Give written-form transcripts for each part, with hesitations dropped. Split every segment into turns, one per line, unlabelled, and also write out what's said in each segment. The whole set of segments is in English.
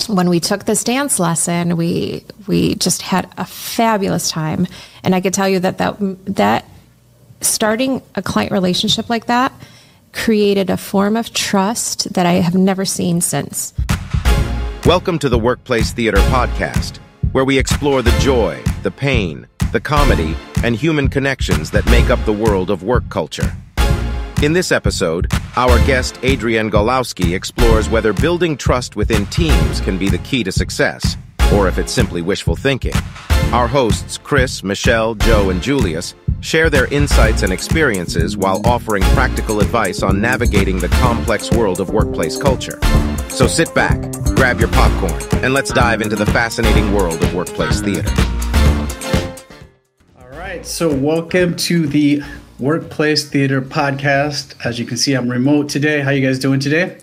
when we took this dance lesson, we just had a fabulous time. And I could tell you that starting a client relationship like that created a form of trust that I have never seen since.
Welcome to the Workplace Theater Podcast, where we explore the joy, the pain, the comedy, and human connections that make up the world of work culture. In this episode, our guest Adrienne Gawlowski explores whether building trust within teams can be the key to success, or if it's simply wishful thinking. Our hosts, Chris, Michelle, Joe, and Julius, share their insights and experiences while offering practical advice on navigating the complex world of workplace culture. So sit back, grab your popcorn, and let's dive into the fascinating world of workplace theater.
All right, so welcome to the Workplace Theater Podcast. As you can see, I'm remote today. How you guys doing today?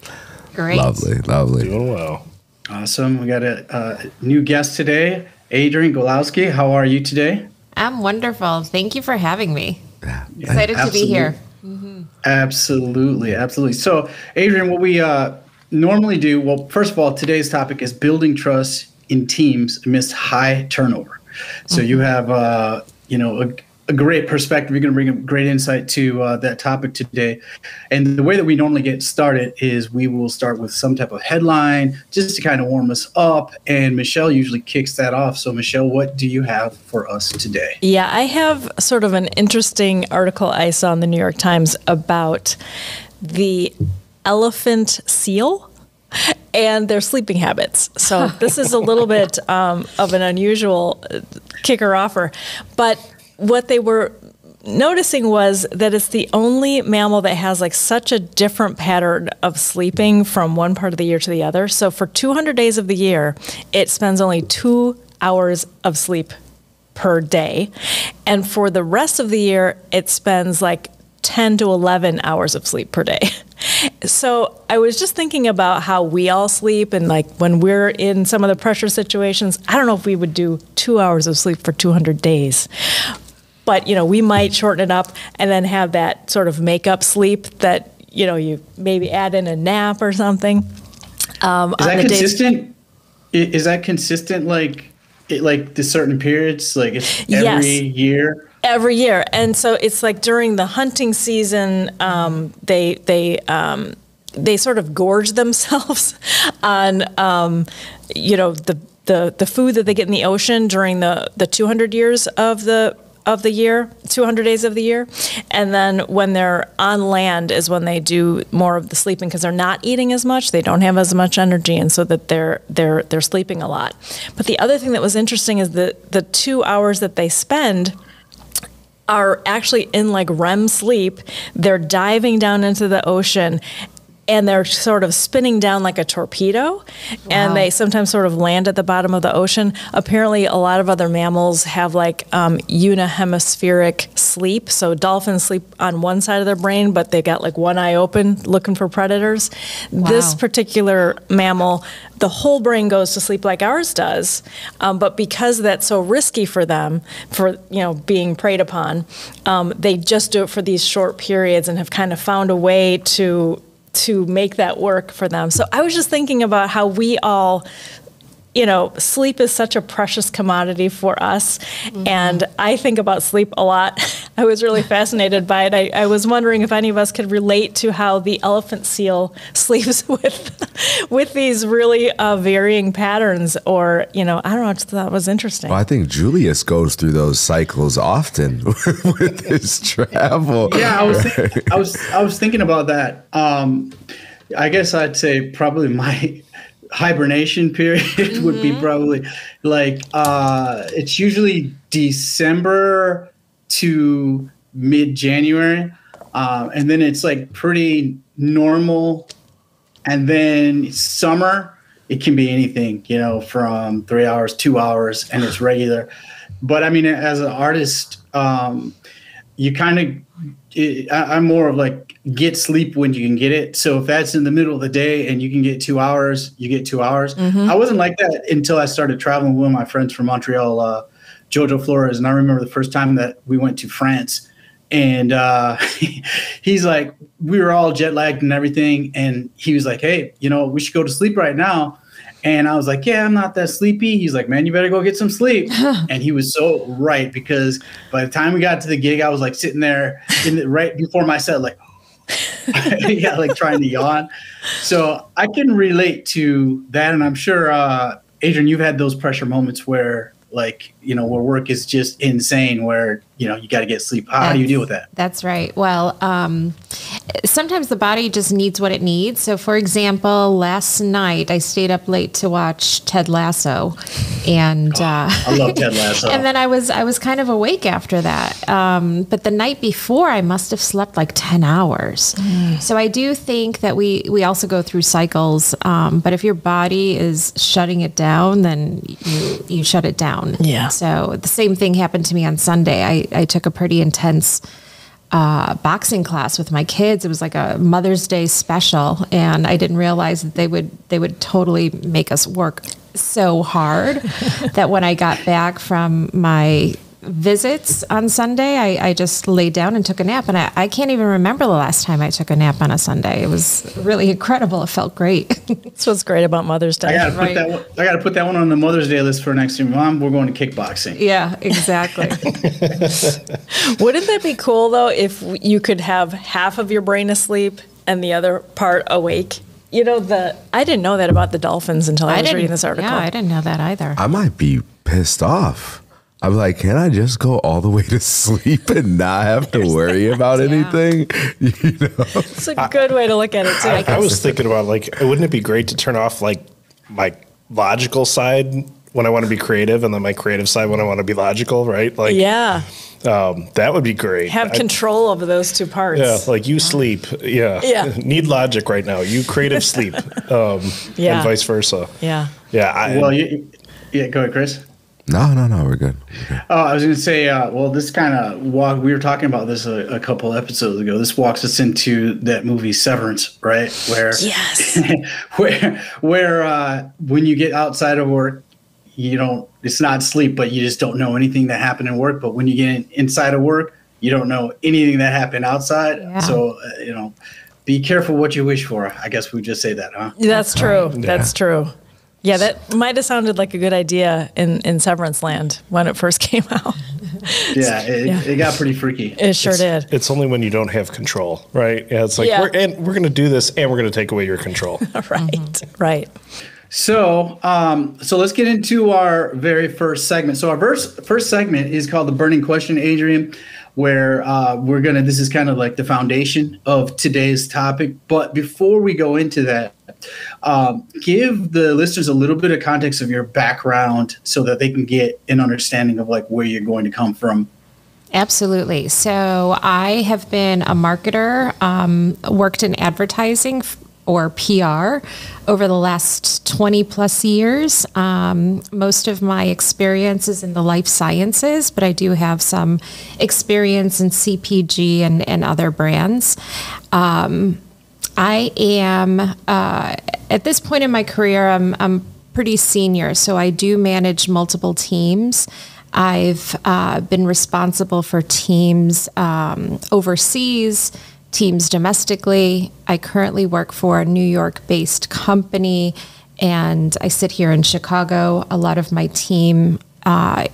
Great.
Lovely.
Doing well.
Awesome. We got a new guest today, Adrienne Gawlowski. How are you today?
I'm wonderful. Thank you for having me.
Yeah,
Excited to be here.
Mm-hmm. Absolutely. So, Adrienne, what we normally do, well, first of all, today's topic is building trust in teams amidst high turnover. So you have, a great perspective. You're going to bring a great insight to that topic today. And the way that we normally get started is we will start with some type of headline just to kind of warm us up. And Michelle usually kicks that off. So, Michelle, what do you have for us today?
Yeah, I have sort of an interesting article I saw in the New York Times about the elephant seal and their sleeping habits. So this is a little bit of an unusual kicker-offer. But what they were noticing was that it's the only mammal that has like such a different pattern of sleeping from one part of the year to the other. So for 200 days of the year, it spends only 2 hours of sleep per day. And for the rest of the year, it spends like 10 to 11 hours of sleep per day. So I was just thinking about how we all sleep, and like when we're in some of the pressure situations, I don't know if we would do 2 hours of sleep for 200 days. But, we might shorten it up and then have that sort of make-up sleep that, you maybe add in a nap or something.
Is that consistent? Is that consistent like the certain periods? Like it's every year?
Every year. And so it's like during the hunting season, they sort of gorge themselves on, the food that they get in the ocean during the 200 years of the year, 200 days of the year. And then when they're on land is when they do more of the sleeping because they're not eating as much. They don't have as much energy, and so that they're sleeping a lot. But the other thing that was interesting is the 2 hours that they spend are actually in like REM sleep. They're diving down into the ocean, and they're sort of spinning down like a torpedo. Wow. And they sometimes sort of land at the bottom of the ocean. Apparently, a lot of other mammals have like unihemispheric sleep. So dolphins sleep on one side of their brain, but they got like one eye open looking for predators. Wow. This particular mammal, the whole brain goes to sleep like ours does. But because that's so risky for them, for being preyed upon, they just do it for these short periods and have kind of found a way to make that work for them. So I was just thinking about how we all, sleep is such a precious commodity for us. Mm-hmm. And I think about sleep a lot. I was really fascinated by it. I was wondering if any of us could relate to how the elephant seal sleeps with these really varying patterns, or, I don't know, I just thought it was interesting.
Well, I think Julius goes through those cycles often with his travel.
Yeah, I was thinking about that. I guess I'd say probably my hibernation period would be probably like it's usually December to mid-January, and then it's like pretty normal, and then summer it can be anything, from 3 hours, 2 hours, and it's regular. But I mean, as an artist, you kind of I'm more of like get sleep when you can get it. So if that's in the middle of the day and you can get 2 hours, you get 2 hours. Mm-hmm. I wasn't like that until I started traveling with one of my friends from Montreal, Jojo Flores. And I remember the first time that we went to France, And he's like, we were all jet lagged and everything. And he was like, hey, we should go to sleep right now. And I was like, yeah, I'm not that sleepy. He's like, man, you better go get some sleep. And he was so right, because by the time we got to the gig, I was like sitting there right before my set, like, yeah, like trying to yawn. So I can relate to that. And I'm sure, Adrienne, you've had those pressure moments where, like, where work is just insane, where, you got to get sleep. How do you deal with that?
That's right. Well, sometimes the body just needs what it needs. So, for example, last night I stayed up late to watch Ted Lasso, and
I love Ted Lasso.
And then I was kind of awake after that. But the night before, I must have slept like 10 hours. So I do think that we also go through cycles. But if your body is shutting it down, then you shut it down.
Yeah.
So the same thing happened to me on Sunday. I took a pretty intense boxing class with my kids. It was like a Mother's Day special, and I didn't realize that they would totally make us work so hard that when I got back from my visits on Sunday, I just laid down and took a nap, and I can't even remember the last time I took a nap on a Sunday. It was really incredible. It felt great.
That's what's great about Mother's Day.
I gotta put that one on the Mother's Day list for next year. Mom, we're going to kickboxing.
Yeah, exactly.
Wouldn't that be cool, though, if you could have half of your brain asleep and the other part awake? I didn't know that about the dolphins until I was reading this article.
Yeah, I didn't know that either.
I might be pissed off. I'm like, can I just go all the way to sleep and not have to worry about anything?
It's a good way to look at it, too.
I was thinking about, like, wouldn't it be great to turn off, like, my logical side when I want to be creative, and then my creative side when I want to be logical, right? Like,
yeah.
That would be great.
Have control over those two parts.
Yeah, like you sleep. Yeah. Need logic right now. You creative sleep. And vice versa.
Yeah.
Yeah.
Go ahead, Chris.
No, we're good.
Oh, I was going to say, this kind of we were talking about this a couple episodes ago. This walks us into that movie Severance, right? Where,
yes.
where when you get outside of work, it's not sleep, but you just don't know anything that happened in work. But when you get inside of work, you don't know anything that happened outside. Yeah. So, be careful what you wish for. I guess we just say that, huh?
That's true. Yeah. That's true. Yeah, that might have sounded like a good idea in Severance Land when it first came out.
Yeah, it got pretty freaky.
It sure did.
It's only when you don't have control, right? Yeah, it's like, we're going to do this, and we're going to take away your control.
Right.
So let's get into our very first segment. So our first segment is called The Burning Question, Adrienne, where this is kind of like the foundation of today's topic. But before we go into that, give the listeners a little bit of context of your background so that they can get an understanding of like where you're going to come from.
Absolutely. So I have been a marketer, worked in advertising or PR over the last 20 plus years. Most of my experience is in the life sciences, but I do have some experience in CPG and other brands. I am, at this point in my career, I'm pretty senior, so I do manage multiple teams. I've been responsible for teams overseas, teams domestically. I currently work for a New York-based company, and I sit here in Chicago. A lot of my team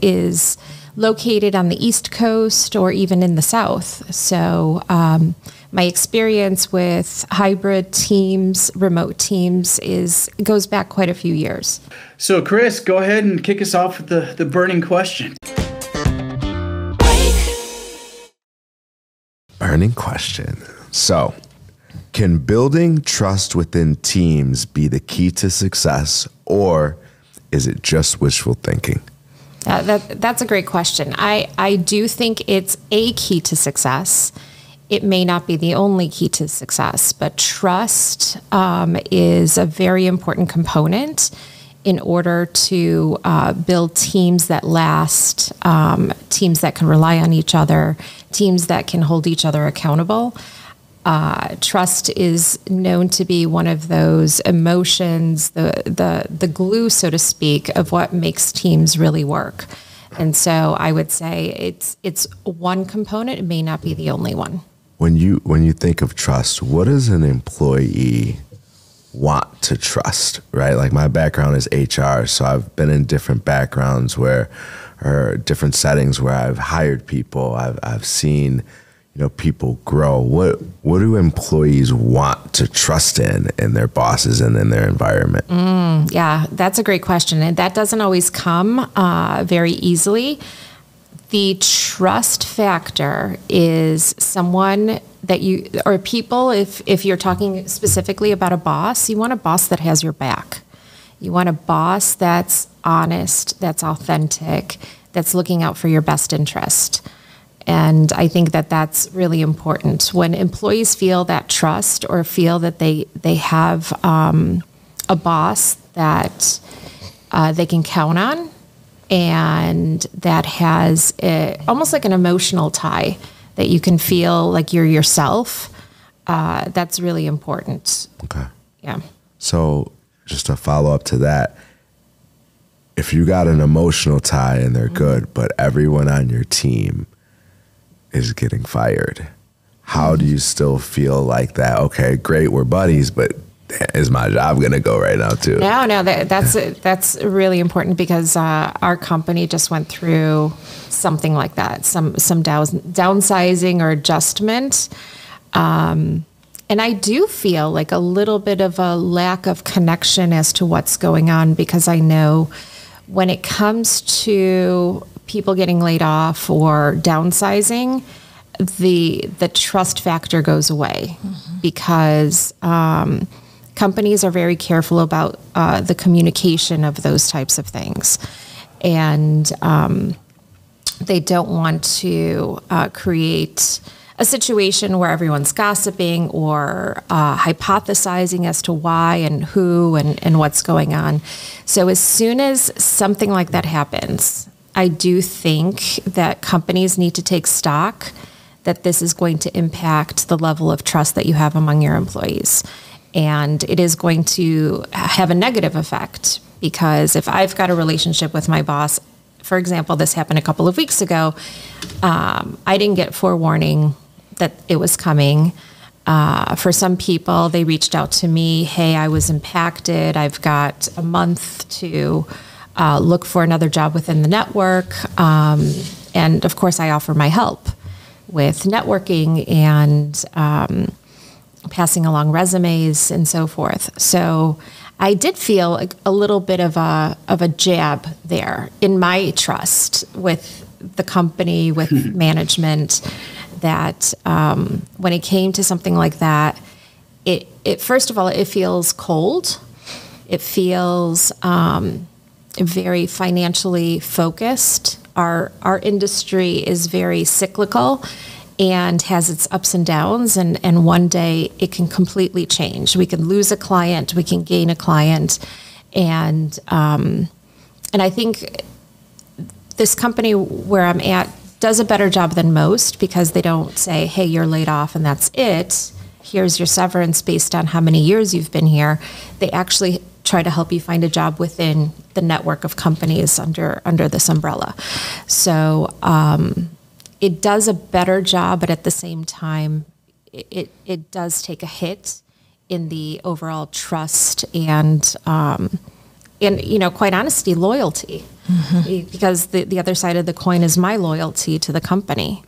is located on the East Coast or even in the South. So my experience with hybrid teams, remote teams, goes back quite a few years.
So, Chris, go ahead and kick us off with the burning question.
Burning question. So, can building trust within teams be the key to success, or is it just wishful thinking?
That's a great question. I do think it's a key to success. It may not be the only key to success, but trust is a very important component in order to build teams that last, teams that can rely on each other, teams that can hold each other accountable. Trust is known to be one of those emotions, the glue, so to speak, of what makes teams really work. And so I would say it's one component. It may not be the only one.
When you think of trust, what does an employee want to trust, right? Like my background is HR, so I've been in different backgrounds or different settings where I've hired people. I've seen, people grow. What do employees want to trust in their bosses and in their environment?
Yeah, that's a great question. And that doesn't always come very easily. The trust factor is someone that or people, if you're talking specifically about a boss, you want a boss that has your back. You want a boss that's honest, that's authentic, that's looking out for your best interest. And I think that that's really important. When employees feel that trust or feel that they have a boss that they can count on, and that has almost like an emotional tie that you can feel like you're yourself, that's really important.
Okay.
Yeah.
So just a follow up to that, if you got an emotional tie and they're good, but everyone on your team is getting fired, how do you still feel like that? Okay, great, we're buddies, but is my job going to go right now too?
No, that's really important because our company just went through something like that, some downsizing or adjustment. And I do feel like a little bit of a lack of connection as to what's going on, because I know when it comes to people getting laid off or downsizing, the trust factor goes away because companies are very careful about the communication of those types of things. And they don't want to create a situation where everyone's gossiping or hypothesizing as to why and who and what's going on. So as soon as something like that happens, I do think that companies need to take stock that this is going to impact the level of trust that you have among your employees. And it is going to have a negative effect, because if I've got a relationship with my boss, for example, this happened a couple of weeks ago, I didn't get forewarning that it was coming. For some people, they reached out to me, hey, I was impacted. I've got a month to look for another job within the network. And of course, I offer my help with networking and passing along resumes and so forth. So I did feel a little bit of a jab there in my trust with the company, with management, that when it came to something like that, it first of all, it feels cold. It feels very financially focused. Our industry is very cyclical and has its ups and downs, and one day it can completely change. We can lose a client, we can gain a client, and I think this company where I'm at does a better job than most, because they don't say, hey, you're laid off and that's it. Here's your severance based on how many years you've been here. They actually try to help you find a job within the network of companies under this umbrella. So it does a better job, but at the same time, it does take a hit in the overall trust and quite honestly, loyalty. Because the other side of the coin is my loyalty to the company.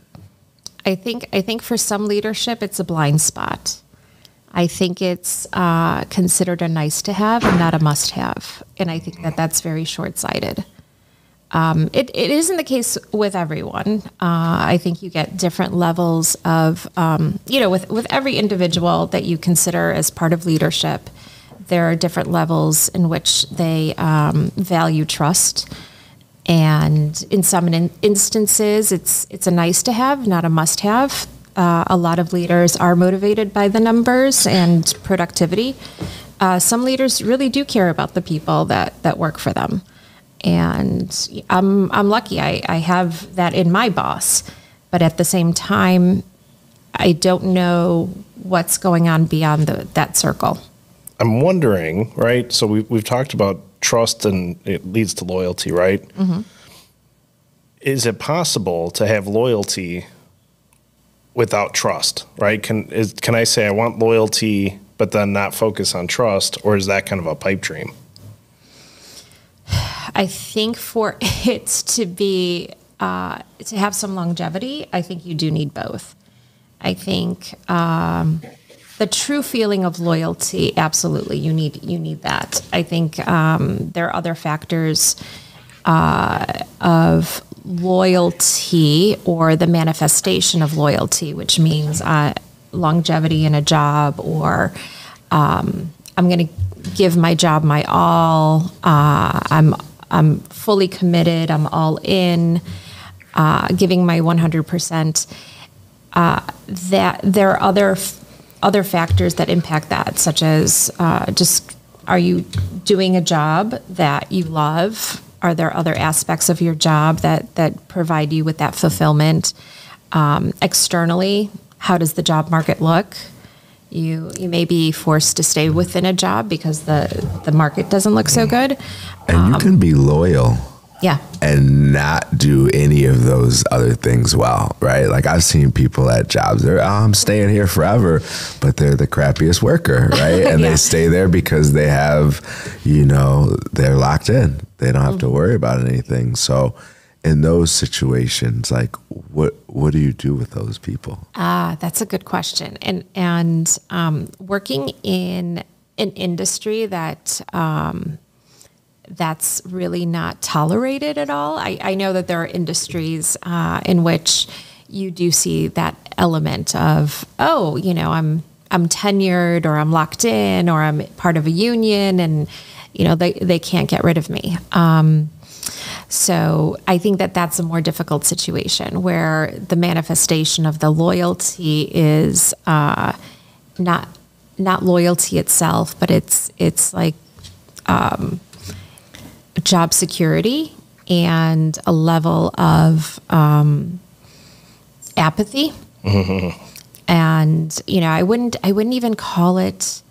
I think for some leadership, it's a blind spot. I think it's considered a nice to have and not a must have. And I think that's very short-sighted. It isn't the case with everyone. I think you get different levels of, with every individual that you consider as part of leadership, there are different levels in which they value trust. And in some instances, it's a nice to have, not a must have. A lot of leaders are motivated by the numbers and productivity. Some leaders really do care about the people that work for them. And I'm lucky I have that in my boss. But at the same time, I don't know what's going on beyond that circle.
I'm wondering, right? So we've talked about trust and it leads to loyalty, right? is it possible to have loyalty without trust, right? Can I say I want loyalty, but then not focus on trust, or is that kind of a pipe dream?
I think for it to be, to have some longevity, I think you do need both. I think the true feeling of loyalty, absolutely, you need that. I think there are other factors of loyalty or the manifestation of loyalty, which means longevity in a job, or I'm going to give my job my all. I'm fully committed. I'm all in, giving my 100%. That there are other factors that impact that, such as just, are you doing a job that you love? Are there other aspects of your job that provide you with that fulfillment? Externally, how does the job market look? You may be forced to stay within a job because the market doesn't look so good.
And you can be loyal.
Yeah.
And not do any of those other things well, right? Like, I've seen people at jobs, I'm staying here forever, but they're the crappiest worker, right? And
Yeah.
they stay there because they have, they're locked in. They don't have to worry about anything. So in those situations, like, what do you do with those people?
That's a good question. And working in an industry that's really not tolerated at all. I know that there are industries in which you do see that element of, I'm tenured, or I'm locked in, or I'm part of a union, and they can't get rid of me. So I think that's a more difficult situation, where the manifestation of the loyalty is not loyalty itself, but it's like job security and a level of apathy. Mm-hmm. And I wouldn't even call it.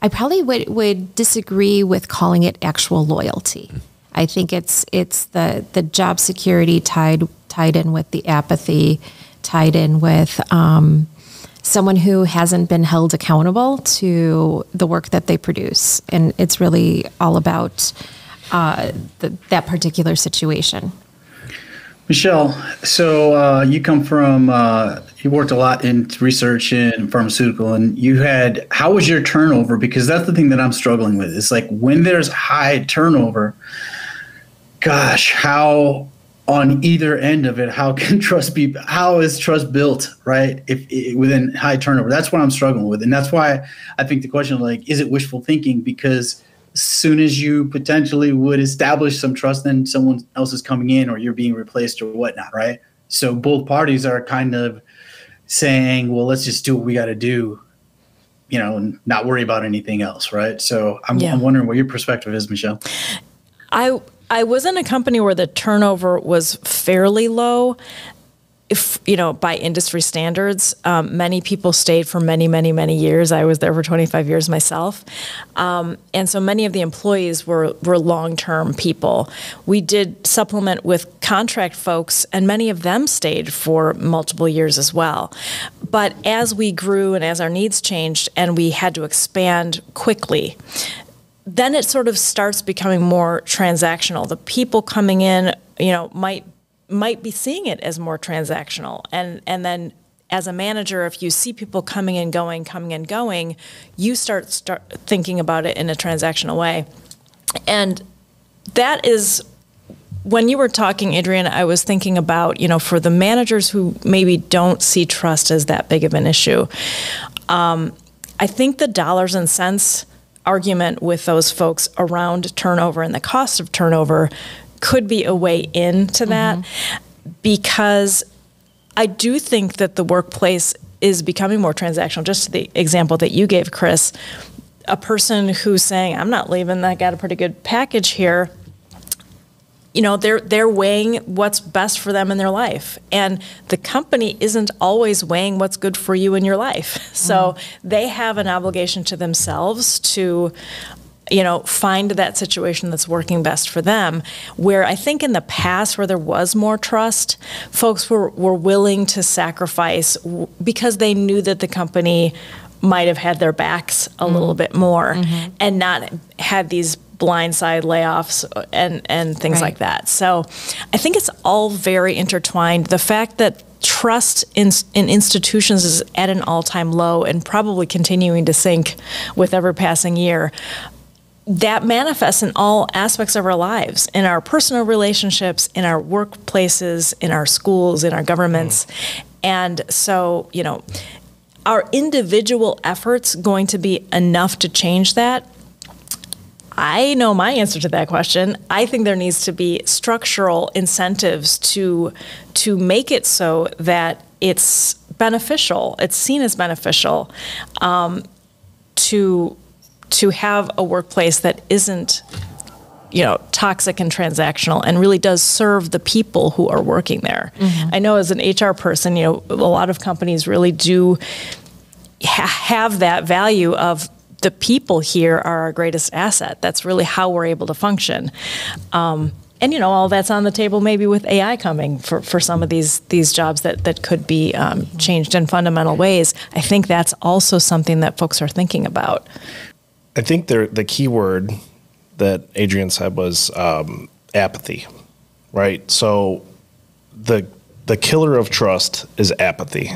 I probably would disagree with calling it actual loyalty. I think it's the job security tied in with the apathy, tied in with someone who hasn't been held accountable to the work that they produce, and it's really all about that particular situation.
Michelle, so you come from, you worked a lot in research and pharmaceutical, and how was your turnover? Because that's the thing that I'm struggling with. It's like, when there's high turnover, gosh, how on either end of it, how is trust built, right? If within high turnover, that's what I'm struggling with. And that's why I think the question, like, is it wishful thinking? Because as soon as you potentially would establish some trust, then someone else is coming in, or you're being replaced, or whatnot, right? So both parties are kind of saying, well, let's just do what we got to do, and not worry about anything else, right? So I'm wondering what your perspective is, Michelle.
I was in a company where the turnover was fairly low. If, by industry standards, many people stayed for many, many, many years. I was there for 25 years myself. And so many of the employees were long-term people. We did supplement with contract folks, and many of them stayed for multiple years as well. But as we grew and as our needs changed and we had to expand quickly, then it sort of starts becoming more transactional. The people coming in, might be seeing it as more transactional. And then as a manager, if you see people coming and going, you start thinking about it in a transactional way. And that is, when you were talking, Adrienne, I was thinking about, for the managers who maybe don't see trust as that big of an issue, I think the dollars and cents argument with those folks around turnover and the cost of turnover could be a way into that, because I do think that the workplace is becoming more transactional. Just the example that you gave, Chris, a person who's saying, I'm not leaving, I got a pretty good package here. They're weighing what's best for them in their life. And the company isn't always weighing what's good for you in your life. So they have an obligation to themselves to find that situation that's working best for them. Where I think in the past, where there was more trust, folks were willing to sacrifice because they knew that the company might have had their backs a little bit more and not had these blindside layoffs and things like that. So I think it's all very intertwined. The fact that trust in institutions is at an all-time low and probably continuing to sink with every passing year, that manifests in all aspects of our lives, in our personal relationships, in our workplaces, in our schools, in our governments. And so, are individual efforts going to be enough to change that? I know my answer to that question. I think there needs to be structural incentives to make it so that it's beneficial, it's seen as beneficial, to have a workplace that isn't, toxic and transactional and really does serve the people who are working there. I know as an HR person, a lot of companies really do have that value of the people here are our greatest asset. That's really how we're able to function. And all that's on the table maybe with AI coming for some of these jobs that could be changed in fundamental ways. I think that's also something that folks are thinking about.
I think the key word that Adrienne said was apathy, right? So the killer of trust is apathy.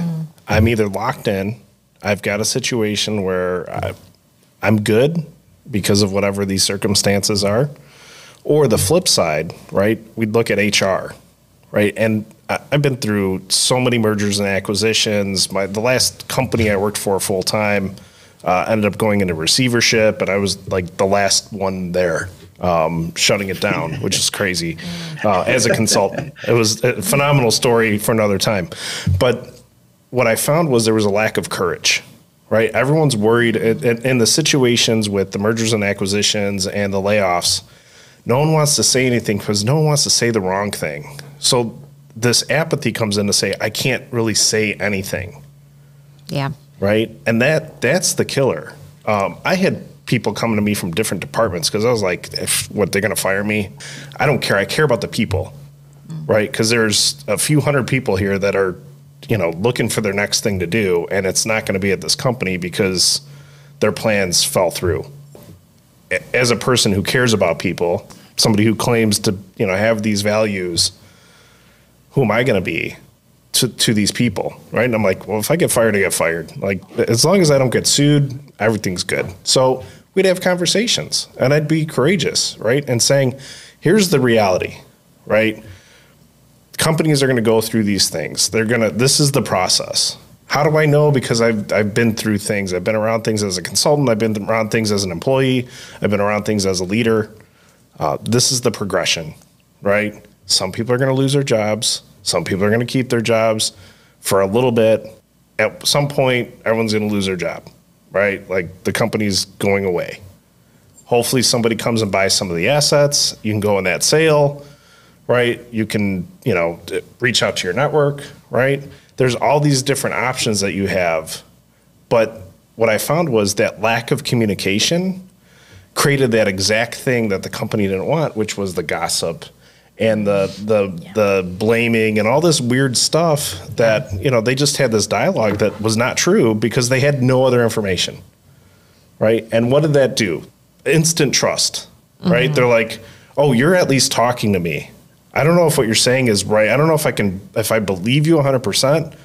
I'm either locked in, I've got a situation where I'm good because of whatever these circumstances are, or the flip side, right? We'd look at HR, right? And I've been through so many mergers and acquisitions. The last company I worked for full time ended up going into receivership, and I was like the last one there, shutting it down, which is crazy as a consultant. It was a phenomenal story for another time. But what I found was there was a lack of courage, right? Everyone's worried in the situations with the mergers and acquisitions and the layoffs. No one wants to say anything because no one wants to say the wrong thing. So this apathy comes in to say, I can't really say anything.
Yeah.
Right? And that's the killer. I had people coming to me from different departments because I was like, they're going to fire me? I don't care. I care about the people, right? Because there's a few hundred people here that are, looking for their next thing to do, and it's not going to be at this company because their plans fell through. As a person who cares about people, somebody who claims to, have these values, who am I going to be to these people, right? And I'm like, well, if I get fired, I get fired. Like, as long as I don't get sued, everything's good. So we'd have conversations, and I'd be courageous, right? And saying, here's the reality, right? Companies are going to go through these things. This is the process. How do I know? Because I've been through things. I've been around things as a consultant. I've been around things as an employee. I've been around things as a leader. This is the progression, right? Some people are going to lose their jobs. Some people are going to keep their jobs for a little bit. At some point, everyone's going to lose their job, right? Like, the company's going away. Hopefully somebody comes and buys some of the assets. You can go in that sale, right? You can, reach out to your network, right? There's all these different options that you have. But what I found was that lack of communication created that exact thing that the company didn't want, which was the gossip and the blaming and all this weird stuff that, they just had this dialogue that was not true because they had no other information, right? And what did that do? Instant trust, right? They're like, oh, you're at least talking to me. I don't know if what you're saying is right. I don't know if I believe you 100%,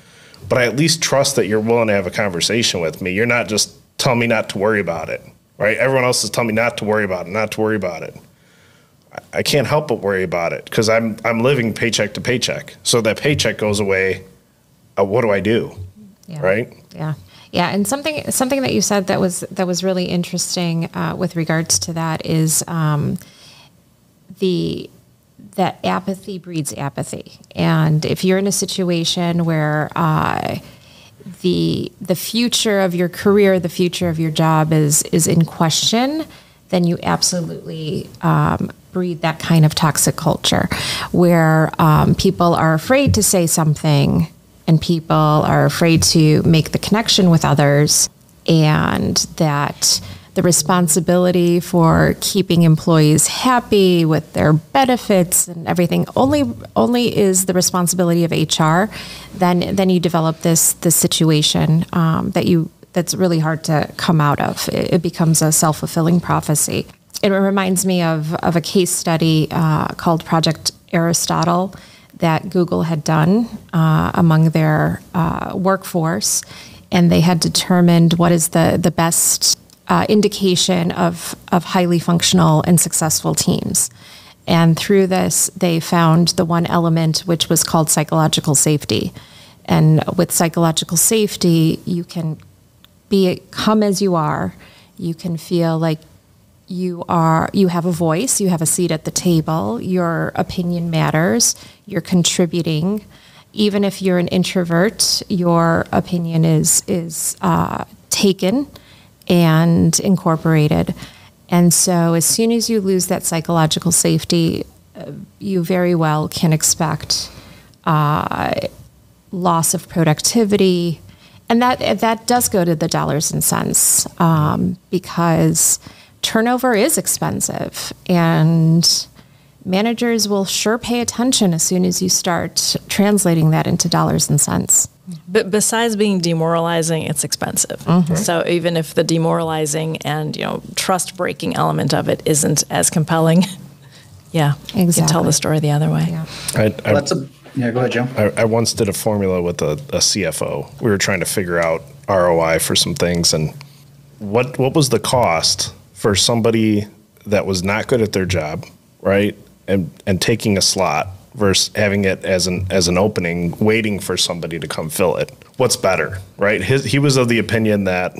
but I at least trust that you're willing to have a conversation with me. You're not just telling me not to worry about it, right? Everyone else is telling me not to worry about it, I can't help but worry about it because I'm living paycheck to paycheck. So that paycheck goes away. What do I do?
Yeah.
Right?
Yeah. Yeah. And something that you said that was really interesting with regards to that is that apathy breeds apathy. And if you're in a situation where the future of your career, the future of your job is in question, then you absolutely breed that kind of toxic culture where people are afraid to say something and people are afraid to make the connection with others, and that the responsibility for keeping employees happy with their benefits and everything only is the responsibility of HR, then you develop this situation that's really hard to come out of. It becomes a self-fulfilling prophecy. It reminds me of a case study called Project Aristotle that Google had done among their workforce, and they had determined what is the best indication of highly functional and successful teams. And through this, they found the one element which was called psychological safety. And with psychological safety, you can come as you are. You can feel like you have a voice, you have a seat at the table, your opinion matters, you're contributing. Even if you're an introvert, your opinion is taken and incorporated. And so as soon as you lose that psychological safety, you very well can expect loss of productivity. And that does go to the dollars and cents because turnover is expensive, and managers will sure pay attention as soon as you start translating that into dollars and cents.
But besides being demoralizing, it's expensive. Mm-hmm. So even if the demoralizing and trust breaking element of it isn't as compelling, exactly. You can tell the story the other way.
Yeah. Go ahead, Joe.
I once did a formula with a CFO. We were trying to figure out ROI for some things, and what was the cost for somebody that was not good at their job, right, and taking a slot versus having it as an opening, waiting for somebody to come fill it. What's better, right? He was of the opinion that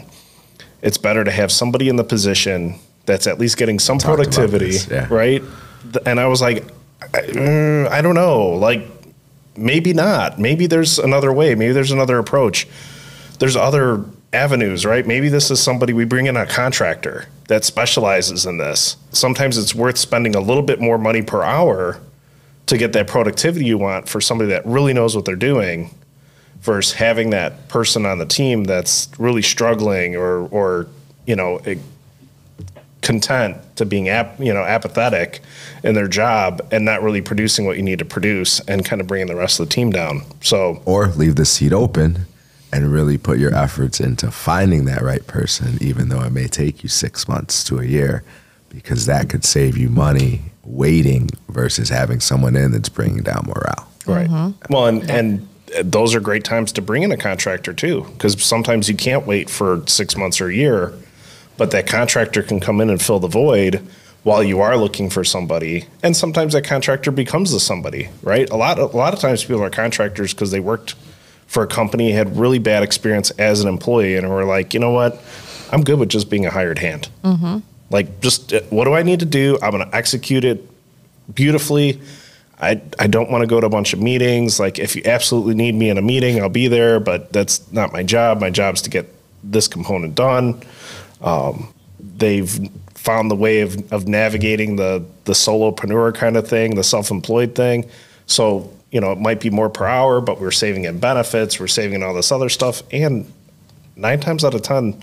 it's better to have somebody in the position that's at least getting some productivity, right? And I was like, I don't know, like maybe not. Maybe there's another way. Maybe there's another approach. There's other avenues, right? Maybe this is somebody, we bring in a contractor that specializes in this. Sometimes it's worth spending a little bit more money per hour to get that productivity you want for somebody that really knows what they're doing versus having that person on the team that's really struggling or content to being apathetic in their job and not really producing what you need to produce and kind of bringing the rest of the team down. So,
or leave the seat open and really put your efforts into finding that right person, even though it may take you 6 months to a year, because that could save you money waiting versus having someone in that's bringing down morale.
Right. Mm-hmm. Well, and those are great times to bring in a contractor too, because sometimes you can't wait for 6 months or a year, but that contractor can come in and fill the void while you are looking for somebody. And sometimes that contractor becomes the somebody, right? A lot of times people are contractors because they worked for a company, had really bad experience as an employee, and were like, you know what, I'm good with just being a hired hand. Mm-hmm. Like, just what do I need to do? I'm going to execute it beautifully. I don't want to go to a bunch of meetings. Like, if you absolutely need me in a meeting, I'll be there, but that's not my job. My job is to get this component done. They've found the way of navigating the solopreneur kind of thing, the self-employed thing. So, it might be more per hour, but we're saving in benefits, we're saving in all this other stuff. And 9 times out of 10,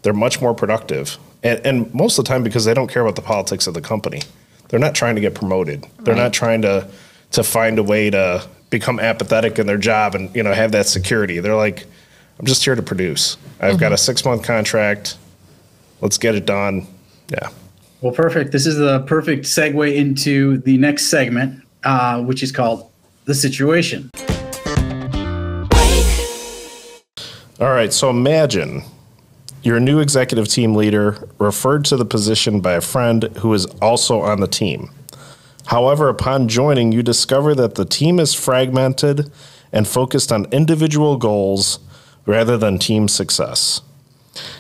they're much more productive. And most of the time, because they don't care about the politics of the company. They're not trying to get promoted. They're not trying to find a way to become apathetic in their job and, have that security. They're like, I'm just here to produce. I've got a 6-month contract. Let's get it done. Yeah.
Well, perfect. This is the perfect segue into the next segment, which is called The Situation.
All right. So imagine you're a new executive team leader referred to the position by a friend who is also on the team. However, upon joining, you discover that the team is fragmented and focused on individual goals rather than team success.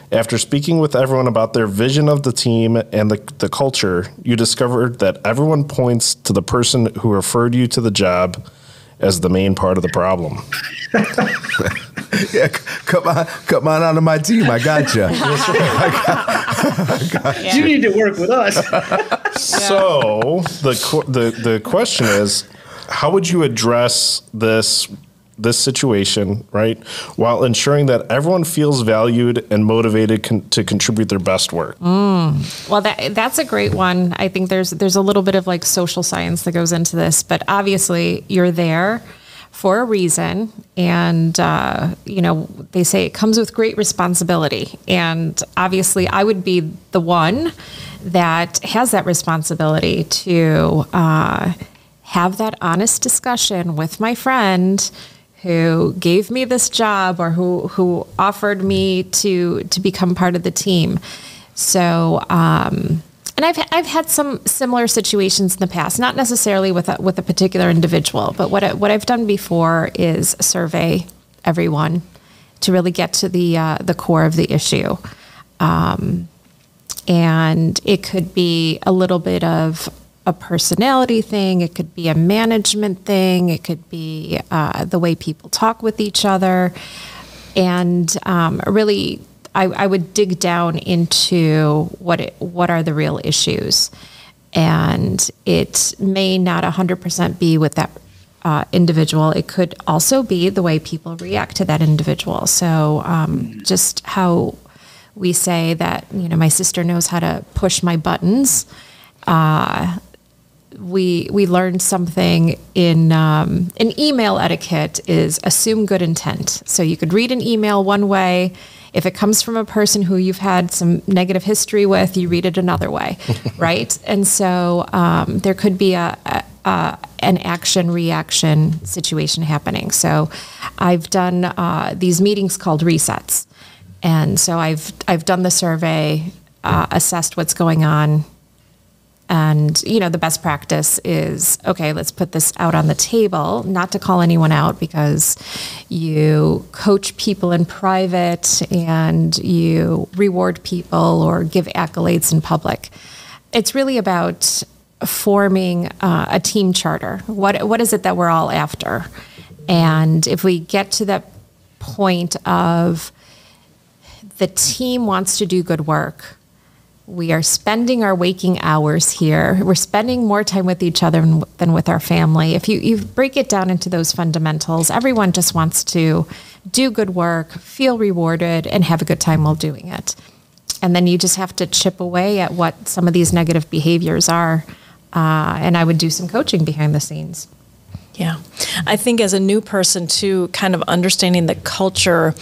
After speaking with everyone about their vision of the team and the culture, you discovered that everyone points to the person who referred you to the job as the main part of the problem.
Yeah, come on out of my team. I got you.
You need to work with us.
So the question is, how would you address this this situation, right, while ensuring that everyone feels valued and motivated to contribute their best work?
Well, that's a great one. I think there's a little bit of like social science that goes into this, but obviously you're there for a reason. And, they say it comes with great responsibility. And obviously I would be the one that has that responsibility to have that honest discussion with my friend who gave me this job or who offered me to become part of the team. So, and I've had some similar situations in the past, not necessarily with a particular individual, but what I've done before is survey everyone to really get to the core of the issue. And it could be a little bit of a personality thing. It could be a management thing. It could be the way people talk with each other. And really, I would dig down into what are the real issues. And it may not 100% be with that individual. It could also be the way people react to that individual. So just how we say that, my sister knows how to push my buttons. We learned something in email etiquette is assume good intent. So you could read an email one way. If it comes from a person who you've had some negative history with, you read it another way, right? And so there could be an action-reaction situation happening. So I've done these meetings called resets. And so I've done the survey, assessed what's going on. And, the best practice is, okay, let's put this out on the table, not to call anyone out because you coach people in private and you reward people or give accolades in public. It's really about forming a team charter. What is it that we're all after? And if we get to that point of the team wants to do good work, we are spending our waking hours here. We're spending more time with each other than with our family. If you break it down into those fundamentals, everyone just wants to do good work, feel rewarded, and have a good time while doing it. And then you just have to chip away at what some of these negative behaviors are. And I would do some coaching behind the scenes.
Yeah. I think as a new person too, kind of understanding the culture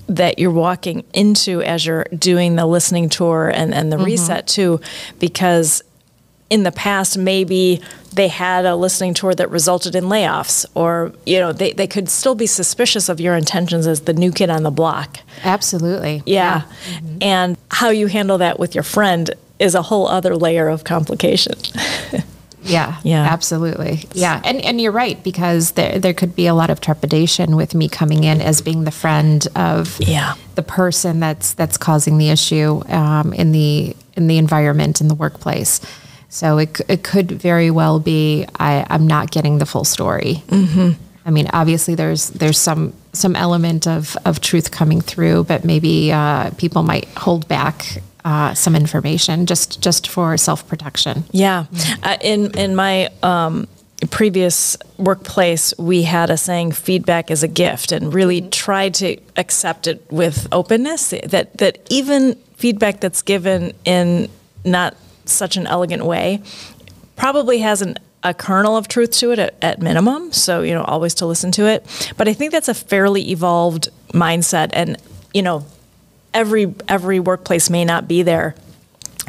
that you're walking into as you're doing the listening tour and the reset too, because in the past, maybe they had a listening tour that resulted in layoffs or, they could still be suspicious of your intentions as the new kid on the block.
Absolutely.
Yeah. Mm-hmm. And how you handle that with your friend is a whole other layer of complication.
Yeah, absolutely. Yeah. And you're right, because there could be a lot of trepidation with me coming in as being the friend of the person that's causing the issue in the environment, in the workplace. So it could very well be I'm not getting the full story. Mm-hmm. I mean, obviously there's some element of truth coming through, but maybe people might hold back some information just for self-protection.
Yeah. In my previous workplace, we had a saying, feedback is a gift, and really tried to accept it with openness, that even feedback that's given in not such an elegant way probably has a kernel of truth to it at minimum. So, always to listen to it. But I think that's a fairly evolved mindset, and, every workplace may not be there.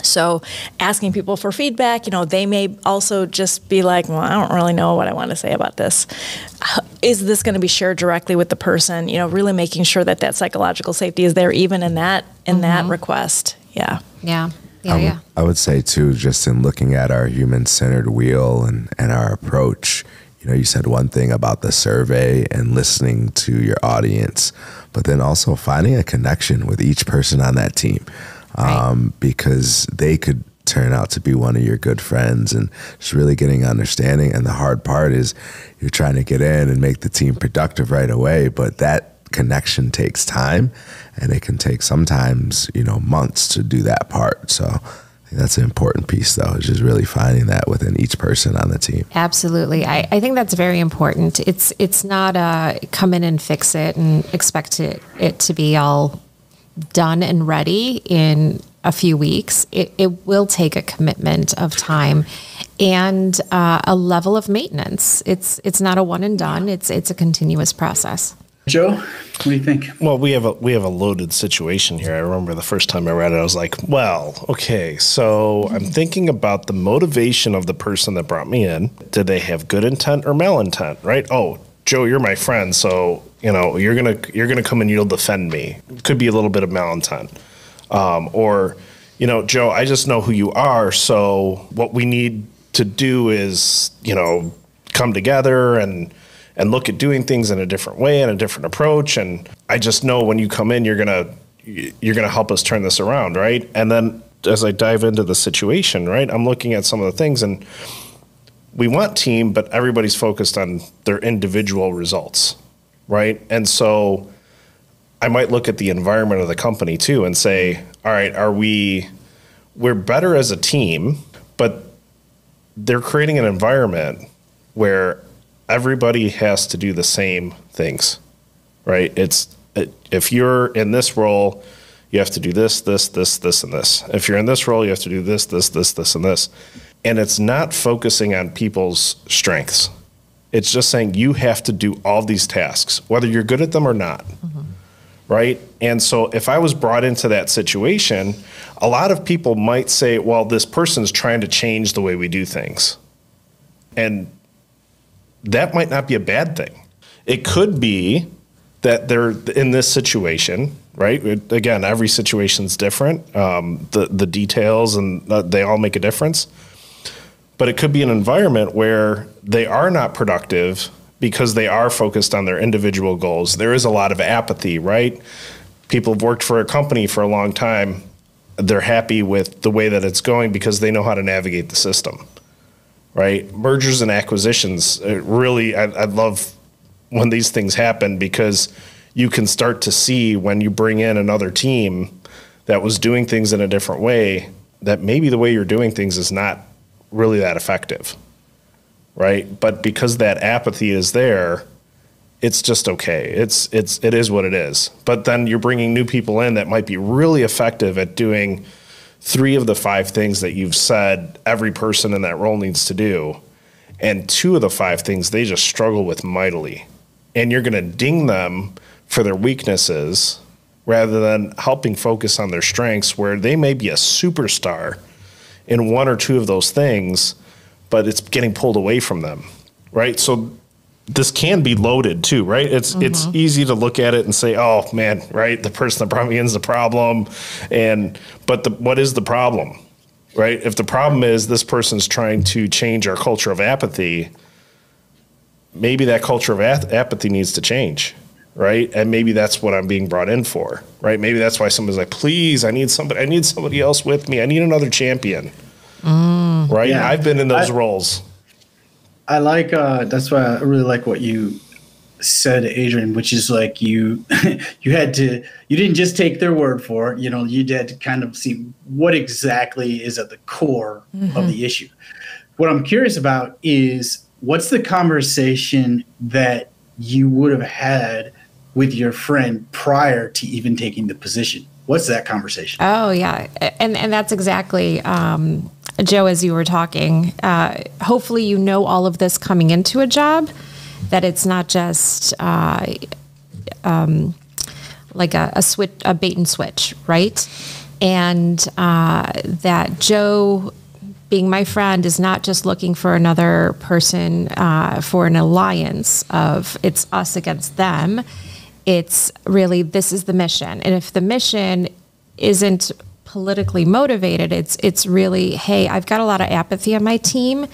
So asking people for feedback, they may also just be like, well, I don't really know what I want to say about this. Is this going to be shared directly with the person? Really making sure that psychological safety is there even in that request. Yeah.
Yeah.
I would say too, just in looking at our human-centered wheel and our approach, you said one thing about the survey and listening to your audience, but then also finding a connection with each person on that team, because they could turn out to be one of your good friends, and just really getting understanding. And the hard part is you're trying to get in and make the team productive right away, but that connection takes time, and it can take sometimes, months to do that part. So I That's an important piece, though, is just really finding that within each person on the team.
Absolutely. I think that's very important. It's not come in and fix it and expect it to be all done and ready in a few weeks. It will take a commitment of time and a level of maintenance. It's not a one and done. It's a continuous process.
Joe, what do you think?
Well, we have a loaded situation here. I remember the first time I read it, I was like, well, okay, so I'm thinking about the motivation of the person that brought me in. Did they have good intent or malintent, right? Oh, Joe, you're my friend, so you're gonna come and you'll defend me. Could be a little bit of malintent, or Joe, I just know who you are, so what we need to do is come together and look at doing things in a different way and a different approach. And I just know when you come in, you're gonna help us turn this around, right? And then as I dive into the situation, right, I'm looking at some of the things, and we want team, but everybody's focused on their individual results, right? And so I might look at the environment of the company too and say, all right, we're better as a team, but they're creating an environment where everybody has to do the same things, right? If you're in this role, you have to do this, this, this, this, and this. If you're in this role, you have to do this, this, this, this, and this. And it's not focusing on people's strengths. It's just saying you have to do all these tasks, whether you're good at them or not, right? And so if I was brought into that situation, a lot of people might say, well, this person's trying to change the way we do things. And that might not be a bad thing. It could be that they're in this situation, right? Again, every situation's different. The details and they all make a difference. But it could be an environment where they are not productive because they are focused on their individual goals. There is a lot of apathy, right? People have worked for a company for a long time. They're happy with the way that it's going because they know how to navigate the system. Right? Mergers and acquisitions, really, I love when these things happen because you can start to see when you bring in another team that was doing things in a different way, that maybe the way you're doing things is not really that effective, right? But because that apathy is there, it's just okay. It is what it is. But then you're bringing new people in that might be really effective at doing 3 of the 5 things that you've said every person in that role needs to do, and 2 of the 5 things they just struggle with mightily. And you're going to ding them for their weaknesses rather than helping focus on their strengths, where they may be a superstar in 1 or 2 of those things, but it's getting pulled away from them, right? So this can be loaded too, right? It's easy to look at it and say, oh man, right, the person that brought me in is the problem. But what is the problem, right? If the problem is this person's trying to change our culture of apathy, maybe that culture of apathy needs to change, right? And maybe that's what I'm being brought in for, right? Maybe that's why somebody's like, please, I need somebody else with me. I need another champion, right? Yeah. I've been in those roles.
I like, that's why I really like what you said, Adrienne, which is like you didn't just take their word for it. You had to kind of see what exactly is at the core of the issue. What I'm curious about is, what's the conversation that you would have had with your friend prior to even taking the position? What's that conversation?
Oh, yeah. And that's exactly, Joe, as you were talking, hopefully you know all of this coming into a job, that it's not just like a bait and switch, right? And that Joe, being my friend, is not just looking for another person for an alliance of it's us against them. It's really, this is the mission. And if the mission isn't politically motivated, it's really, hey, I've got a lot of apathy on my team.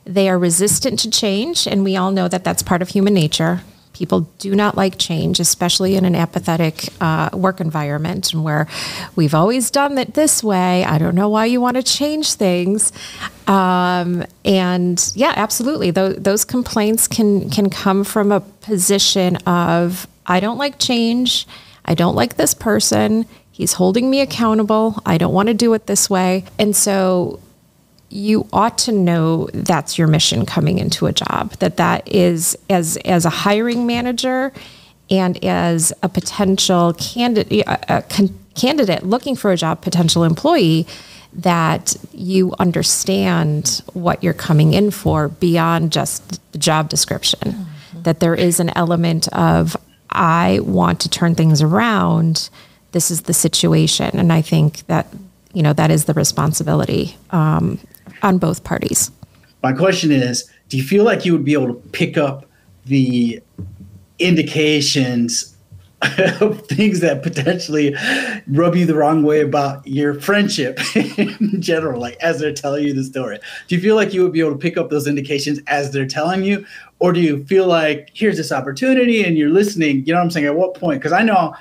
They are resistant to change, and we all know that that's part of human nature. People do not like change, especially in an apathetic work environment, and where we've always done it this way. I don't know why you want to change things. And yeah, absolutely. Those complaints can come from a position of, I don't like change. I don't like this person. He's holding me accountable. I don't want to do it this way. And so you ought to know that's your mission coming into a job, that is as a hiring manager and as a potential candidate looking for a job, potential employee, that you understand what you're coming in for beyond just the job description. Mm-hmm. That there is an element of, I want to turn things around. This is the situation. And I think that, that is the responsibility on both parties.
My question is, do you feel like you would be able to pick up the indications of things that potentially rub you the wrong way about your friendship in general, like as they're telling you the story? Do you feel like you would be able to pick up those indications as they're telling you? Or do you feel like here's this opportunity and you're listening? You know what I'm saying? At what point? Because I know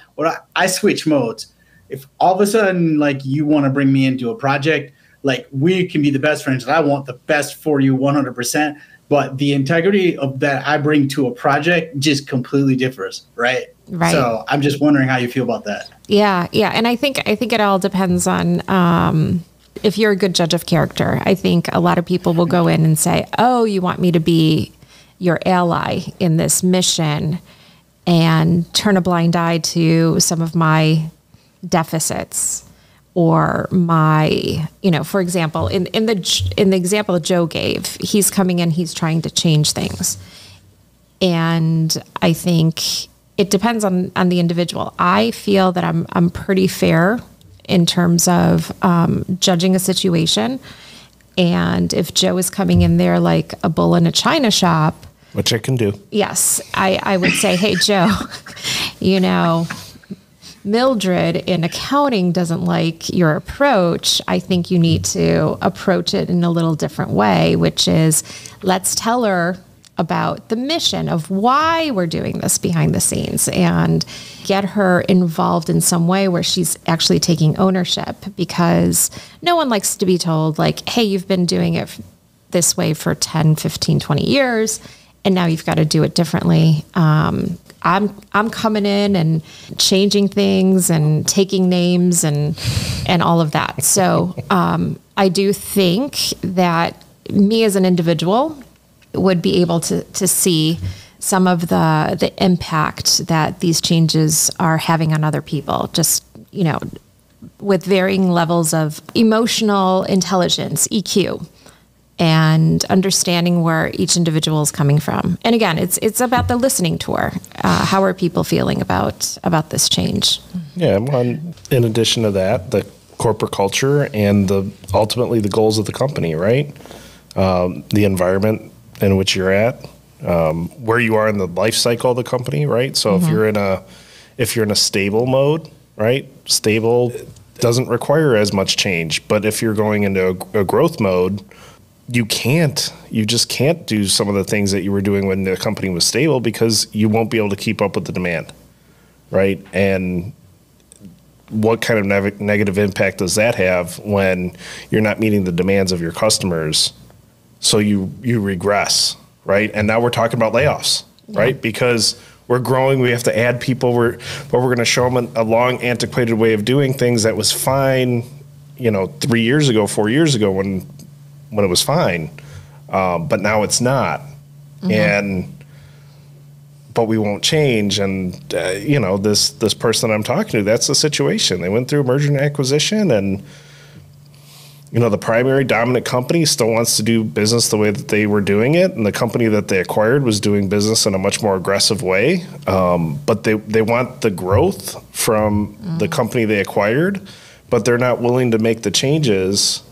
I switch modes. If all of a sudden, like, you want to bring me into a project, like, we can be the best friends and I want the best for you 100%. But the integrity of that I bring to a project just completely differs, right?
Right.
So I'm just wondering how you feel about that.
Yeah. And I think it all depends on if you're a good judge of character. I think a lot of people will go in and say, oh, you want me to be your ally in this mission, and turn a blind eye to some of my deficits or my, for example, in the example Joe gave, he's coming in, he's trying to change things. And I think it depends on the individual. I feel that I'm pretty fair in terms of judging a situation. And if Joe is coming in there like a bull in a china shop,
which I can do.
Yes, I would say, hey, Joe, Mildred in accounting doesn't like your approach. I think you need to approach it in a little different way, which is, let's tell her about the mission of why we're doing this behind the scenes and get her involved in some way where she's actually taking ownership, because no one likes to be told, like, hey, you've been doing it this way for 10, 15, 20 years, and now you've got to do it differently. I'm coming in and changing things and taking names and all of that. So I do think that me as an individual would be able to see some of the impact that these changes are having on other people, just, with varying levels of emotional intelligence, EQ, and understanding where each individual is coming from. And again, it's about the listening tour. How are people feeling about this change?
Yeah, in addition to that, the corporate culture and ultimately the goals of the company, right? The environment in which you're at, where you are in the life cycle of the company, right? So if you're in a stable mode, right? Stable doesn't require as much change. But if you're going into a growth mode, you just can't do some of the things that you were doing when the company was stable, because you won't be able to keep up with the demand, right? And what kind of negative impact does that have when you're not meeting the demands of your customers? So you regress, right? And now we're talking about layoffs, right? Because we're growing, we have to add people, but we're going to show them a long, antiquated way of doing things that was fine, 3 years ago, 4 years ago when it was fine, but now it's not. But we won't change. And, this person I'm talking to, that's the situation. They went through a merger and acquisition, and, the primary dominant company still wants to do business the way that they were doing it. And the company that they acquired was doing business in a much more aggressive way. But they want the growth from the company they acquired, but they're not willing to make the changes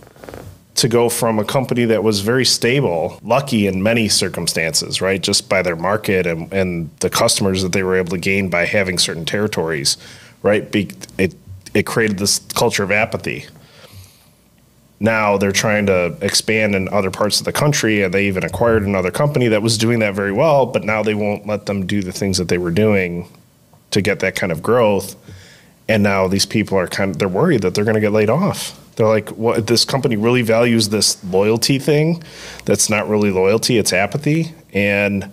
to go from a company that was very stable, lucky in many circumstances, right? Just by their market and the customers that they were able to gain by having certain territories, right? It created this culture of apathy. Now they're trying to expand in other parts of the country, and they even acquired another company that was doing that very well, but now they won't let them do the things that they were doing to get that kind of growth. And now these people are they're worried that they're going to get laid off. They're like, what, this company really values this loyalty thing that's not really loyalty, it's apathy. And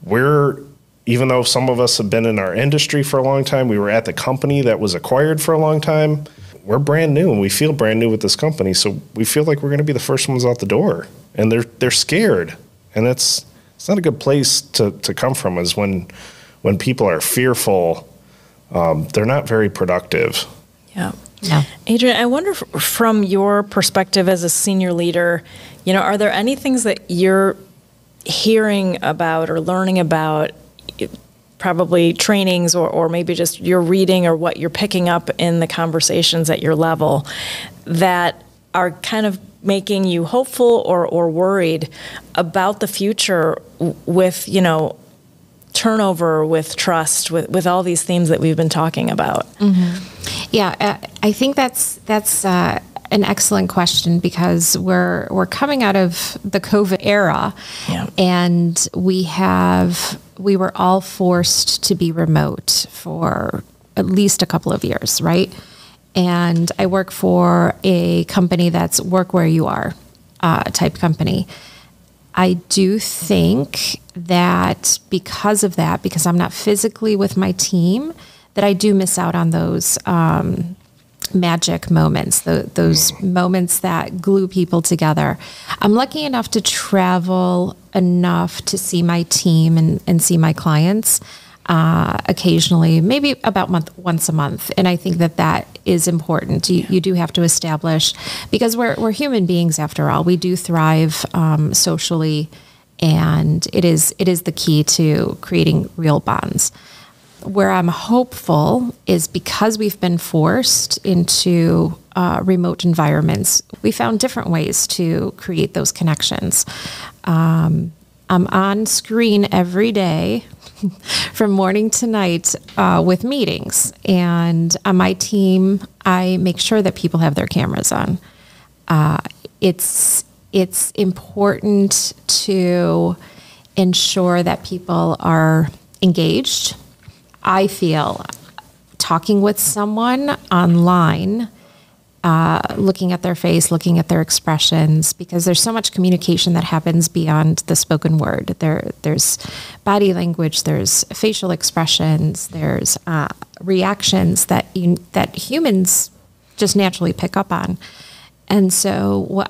we're even though some of us have been in our industry for a long time, we were at the company that was acquired for a long time. We're brand new, and we feel brand new with this company. So we feel like we're going to be the first ones out the door, and they're scared, and it's not a good place to come from. Is when people are fearful, they're not very productive.
Yeah. Adrienne, I wonder from your perspective as a senior leader, are there any things that you're hearing about or learning about, probably trainings or maybe just your reading or what you're picking up in the conversations at your level, that are kind of making you hopeful or worried about the future with, turnover, with trust, with all these themes that we've been talking about?
Mm-hmm. Yeah, I think that's an excellent question, because we're coming out of the COVID era, and we were all forced to be remote for at least a couple of years, right? And I work for a company that's work where you are type company. I do think that because of that, because I'm not physically with my team, that I do miss out on those magic moments, those moments that glue people together. I'm lucky enough to travel enough to see my team and see my clients occasionally, maybe about once a month. And I think that is important. You do have to establish, because we're human beings after all. We do thrive socially, and it is the key to creating real bonds. Where I'm hopeful is because we've been forced into remote environments, we found different ways to create those connections. I'm on screen every day from morning to night with meetings. And on my team, I make sure that people have their cameras on. It's important to ensure that people are engaged. I feel talking with someone online, looking at their face, looking at their expressions, because there's so much communication that happens beyond the spoken word. There's body language, there's facial expressions, there's reactions that humans just naturally pick up on. And so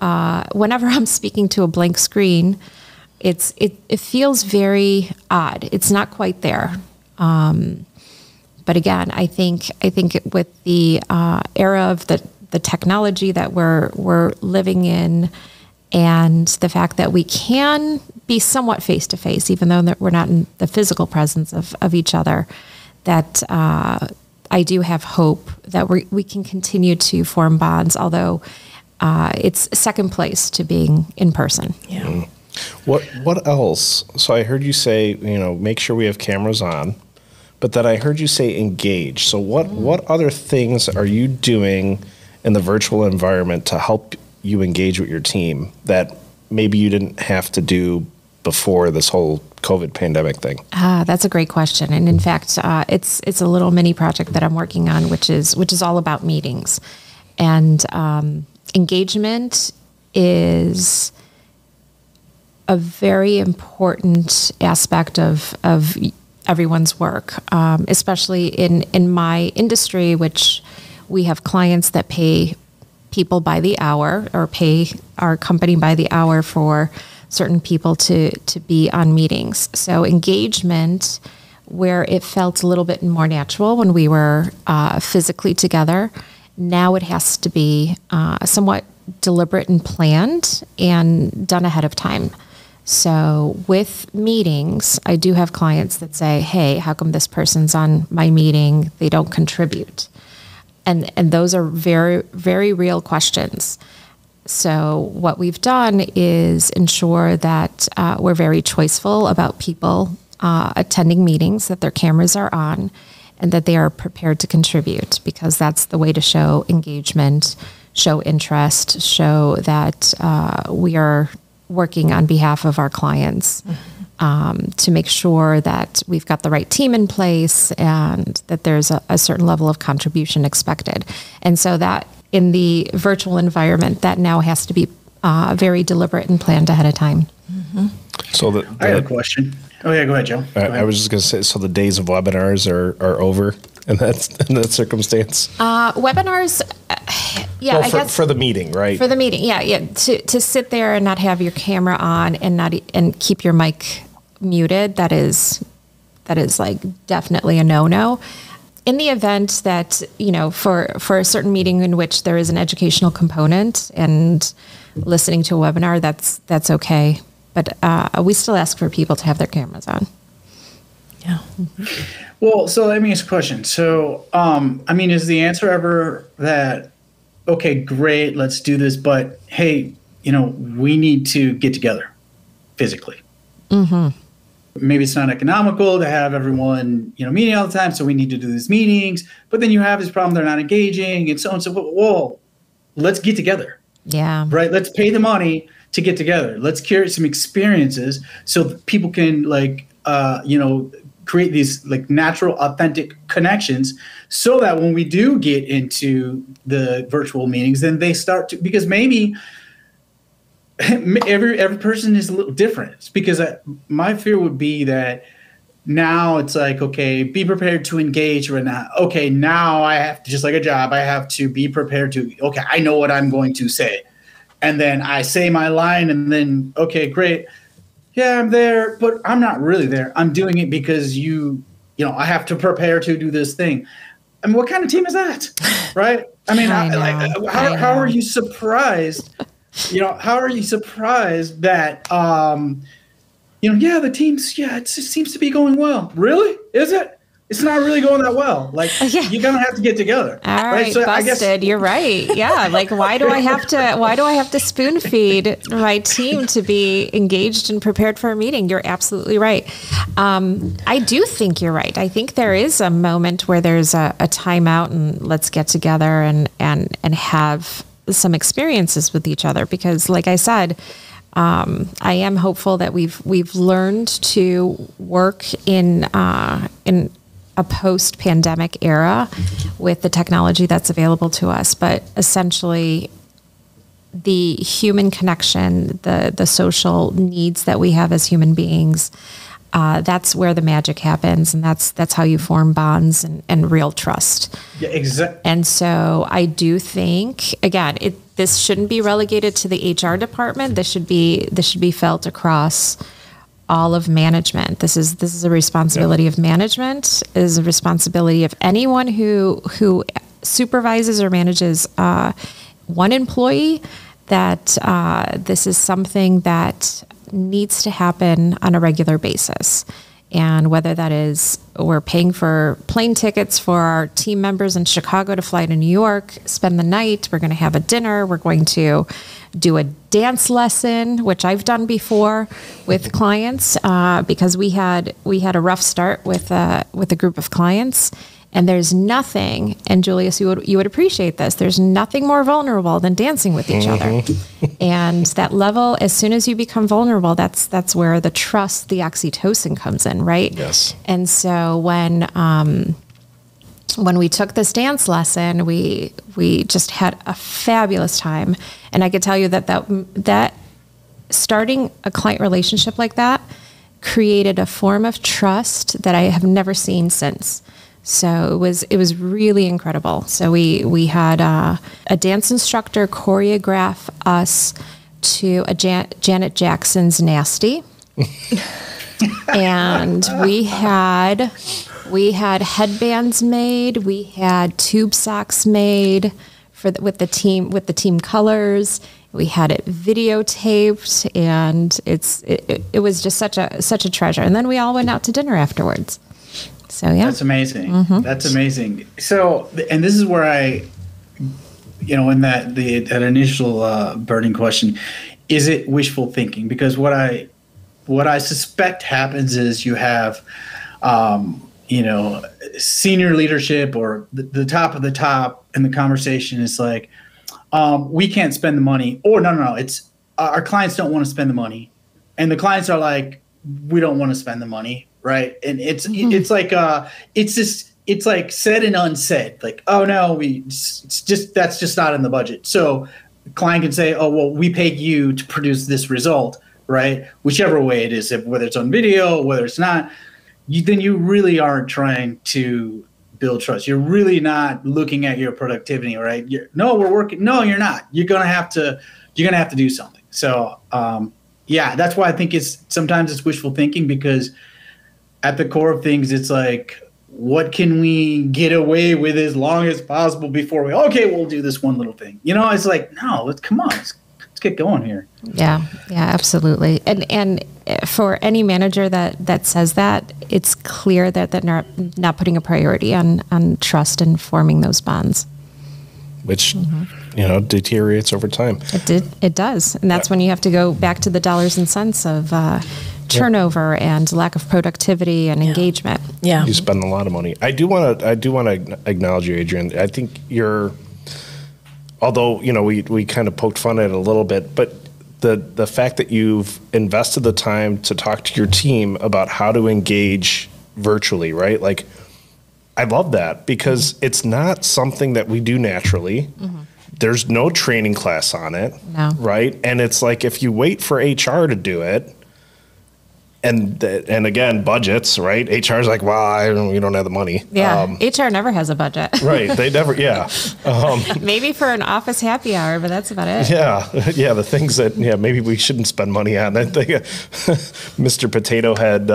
whenever I'm speaking to a blank screen, it feels very odd. It's not quite there. But again, I think with the era of the technology that we're living in, and the fact that we can be somewhat face to face, even though that we're not in the physical presence of each other, that I do have hope that we can continue to form bonds, although it's second place to being in person.
Yeah.
Mm. What else? So I heard you say, make sure we have cameras on, but then I heard you say engage. So what other things are you doing in the virtual environment to help you engage with your team that maybe you didn't have to do before this whole COVID pandemic thing?
That's a great question. And in fact, it's a little mini project that I'm working on, which is all about meetings. And engagement is a very important aspect of everyone's work, especially in my industry, which we have clients that pay people by the hour, or pay our company by the hour for certain people to be on meetings. So engagement, where it felt a little bit more natural when we were physically together, now it has to be somewhat deliberate and planned and done ahead of time. So with meetings, I do have clients that say, hey, how come this person's on my meeting? They don't contribute. And those are very, very real questions. So what we've done is ensure that we're very choiceful about people attending meetings, that their cameras are on, and that they are prepared to contribute, because that's the way to show engagement, show interest, show that we are working on behalf of our clients, to make sure that we've got the right team in place and that there's a certain level of contribution expected. And so that in the virtual environment, that now has to be very deliberate and planned ahead of time.
Mm-hmm.
So
I had a question. Oh yeah, go ahead, Joe.
I was just going to say, so the days of webinars are over in that circumstance.
Webinars, yeah,
Well,
I guess
for the meeting, right?
for the meeting, yeah. To sit there and not have your camera on and keep your mic muted, that is like definitely a no. In the event that, for a certain meeting in which there is an educational component and listening to a webinar, that's okay. But we still ask for people to have their cameras on.
Yeah.
Well, so let me ask a question. So, is the answer ever that, okay, great, let's do this, but hey, we need to get together physically? Mm-hmm. Maybe it's not economical to have everyone, meeting all the time, so we need to do these meetings. But then you have this problem, they're not engaging, and so on and so forth. Well, let's get together.
Yeah.
Right? Let's pay the money to get together. Let's curate some experiences so that people can create these like natural, authentic connections so that when we do get into the virtual meetings, then they start to, because maybe every person is a little different. Because my fear would be that now it's like, okay, be prepared to engage or not. Okay, now I have to, just like a job, I have to be prepared to, okay, I know what I'm going to say. And then I say my line and then, okay, great. Yeah, I'm there, but I'm not really there. I'm doing it because I have to prepare to do this thing. I mean, what kind of team is that? Right? I mean, how are you surprised? How are you surprised that, the team's, it seems to be going well. Really? Is it? It's not really going that well. Like, you're going to have to get together.
All right, so busted. I guess, you're right. Yeah. Like, why do I have to spoon feed my team to be engaged and prepared for a meeting? You're absolutely right. I do think you're right. I think there is a moment where there's a timeout and let's get together and have some experiences with each other. Because like I said, I am hopeful that we've learned to work in a post-pandemic era with the technology that's available to us. But essentially, the human connection, the social needs that we have as human beings, that's where the magic happens, and that's how you form bonds and real trust.
Yeah, exactly.
And so I do think, again, this shouldn't be relegated to the HR department. This should be felt across all of management. This is a responsibility of management. It is a responsibility of anyone who supervises or manages one employee, that this is something that needs to happen on a regular basis. And whether that is we're paying for plane tickets for our team members in Chicago to fly to New York, spend the night, we're going to have a dinner, we're going to do a dance lesson, which I've done before with clients, because we had a rough start with a group of clients. And there's nothing, and Julius, you would appreciate this, there's nothing more vulnerable than dancing with each other. And that level, as soon as you become vulnerable, that's where the trust, the oxytocin comes in, right?
Yes.
And so when we took this dance lesson, we just had a fabulous time. And I could tell you that starting a client relationship like that created a form of trust that I have never seen since. So it was really incredible. So we had a dance instructor choreograph us to a Janet Jackson's Nasty. And we had headbands made, we had tube socks made with the team colors. We had it videotaped, and it was just such a treasure. And then we all went out to dinner afterwards. So yeah,
that's amazing. Mm-hmm. That's amazing. So, and this is where in that initial burning question, is it wishful thinking? Because what I suspect happens is you have, senior leadership or the top of the top, and the conversation is like, we can't spend the money, or no, it's our clients don't want to spend the money, and the clients are like, we don't want to spend the money. Right. And it's like said and unsaid, like, oh no, that's just not in the budget. So the client can say, oh, well, we paid you to produce this result, right? Whichever way it is, whether it's on video, whether it's not, then you really aren't trying to build trust. You're really not looking at your productivity, right? We're working. No, you're not. You're gonna have to do something. So that's why I think sometimes it's wishful thinking, because at the core of things, it's like, what can we get away with as long as possible before we'll do this one little thing. It's like, no, let's get going here.
Yeah, absolutely. And for any manager that says that, it's clear that they're not putting a priority on trust and forming those bonds.
Which, deteriorates over time.
It does. And that's when you have to go back to the dollars and cents of turnover and lack of productivity and engagement.
Yeah.
You spend a lot of money. I do want to acknowledge you, Adrienne. I think although, we kind of poked fun at it a little bit, but the fact that you've invested the time to talk to your team about how to engage virtually, right? Like, I love that, because it's not something that we do naturally. Mm-hmm. There's no training class on it, right? And it's like, if you wait for HR to do it, and again, budgets, right? HR is like, well, we don't have the money.
Yeah, HR never has a budget.
Right, they never, yeah.
Maybe for an office happy hour, but that's about it.
Yeah, the things that, maybe we shouldn't spend money on. I think Mr. Potato Head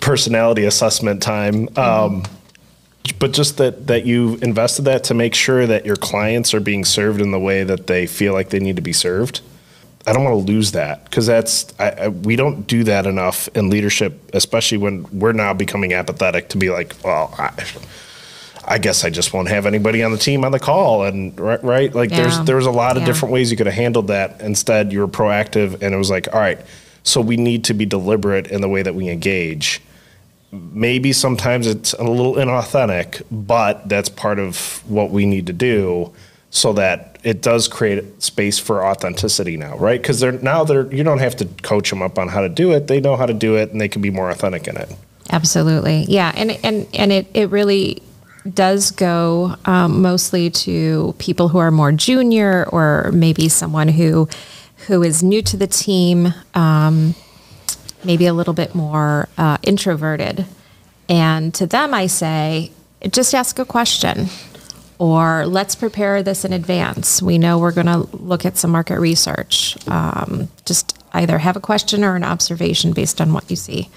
personality assessment time. But just that you invested that to make sure that your clients are being served in the way that they feel like they need to be served. I don't want to lose that, because we don't do that enough in leadership, especially when we're now becoming apathetic to be like, well, I guess I just won't have anybody on the team on the call. And right. Like there's a lot of different ways you could have handled that. Instead, you were proactive, and it was like, all right, so we need to be deliberate in the way that we engage. Maybe sometimes it's a little inauthentic, but that's part of what we need to do, so that it does create space for authenticity now, right? Because you don't have to coach them up on how to do it. They know how to do it, and they can be more authentic in it. Absolutely.
Yeah. And it really does go mostly to people who are more junior, or maybe someone who is new to the team, maybe a little bit more introverted. And to them, I say, just ask a question, or let's prepare this in advance. We know we're going to look at some market research. Just either have a question or an observation based on what you see.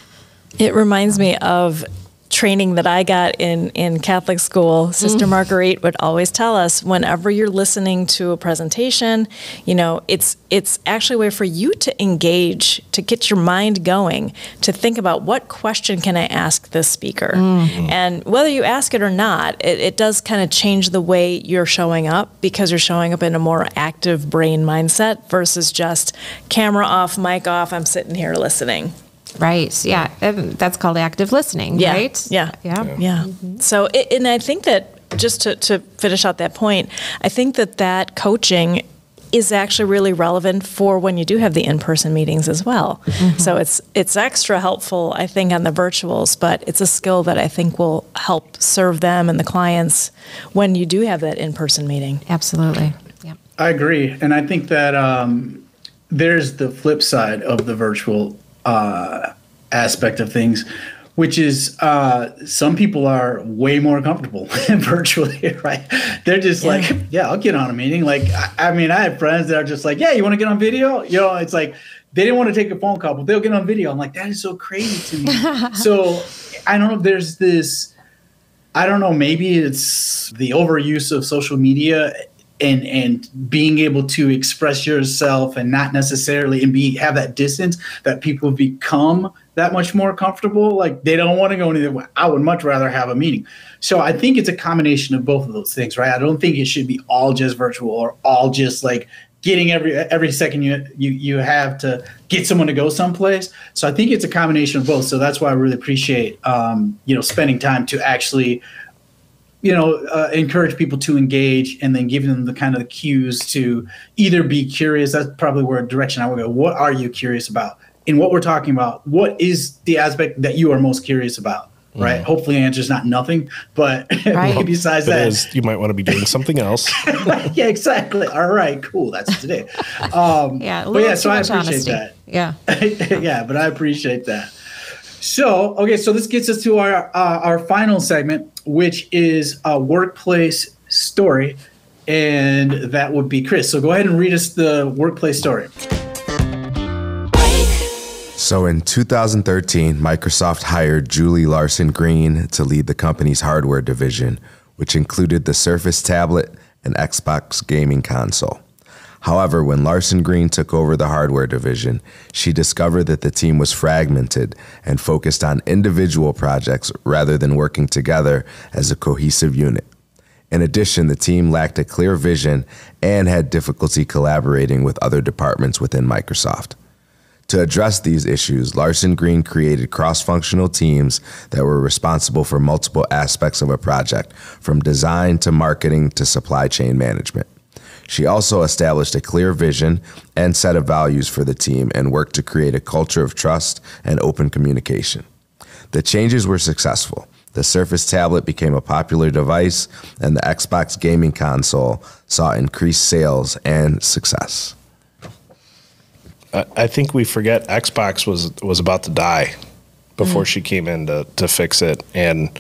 It reminds me of training that I got in Catholic school. Sister Marguerite would always tell us, whenever you're listening to a presentation, it's actually a way for you to engage, to get your mind going, to think about, what question can I ask this speaker? And whether you ask it or not, it does kind of change the way you're showing up, because you're showing up in a more active brain mindset versus just camera off, mic off, I'm sitting here listening.
Right. Yeah. That's called active listening, right?
Yeah. Mm-hmm. So, and I think that, just to finish out that point, I think that coaching is actually really relevant for when you do have the in-person meetings as well. Mm-hmm. So it's extra helpful, I think, on the virtuals, but it's a skill that I think will help serve them and the clients when you do have that in-person meeting.
Absolutely. Yeah.
I agree. And I think that there's the flip side of the virtual aspect of things, which is some people are way more comfortable virtually, right? They're just like, I'll get on a meeting. Like, I mean, I have friends that are just like, you want to get on video? It's like, they didn't want to take a phone call, but they'll get on video. I'm like, that is so crazy to me. So I don't know if there's this, maybe it's the overuse of social media and being able to express yourself and not necessarily have that distance, that people become that much more comfortable. Like, they don't want to go anywhere. I would much rather have a meeting. So I think it's a combination of both of those things, right? I don't think it should be all just virtual, or all just like getting every second you have to get someone to go someplace. So I think it's a combination of both. So that's why I really appreciate spending time to actually encourage people to engage, and then giving them the kind of the cues to either be curious. That's probably where direction I would go. What are you curious about? In what we're talking about, what is the aspect that you are most curious about? right? Hopefully the answer is not nothing, but
Right.
besides
If it
that,
is, you might want to be doing something else.
yeah, exactly. All right, cool. That's today.
Yeah, a
But
little
yeah,
too
so I
much
appreciate
honesty.
that.
Yeah.
Yeah, but I appreciate that. So, okay, so this gets us to our final segment, which is a workplace story, and that would be Chris. So go ahead and read us the workplace story.
So in 2013, Microsoft hired Julie Larson Green to lead the company's hardware division, which included the Surface tablet and Xbox gaming console. However, when Larson Green took over the hardware division, she discovered that the team was fragmented and focused on individual projects rather than working together as a cohesive unit. In addition, the team lacked a clear vision and had difficulty collaborating with other departments within Microsoft. To address these issues, Larson Green created cross-functional teams that were responsible for multiple aspects of a project, from design to marketing to supply chain management. She also established a clear vision and set of values for the team and worked to create a culture of trust and open communication. The changes were successful. The Surface tablet became a popular device, and the Xbox gaming console saw increased sales and success.
I think we forget Xbox was about to die before she came in to fix it, and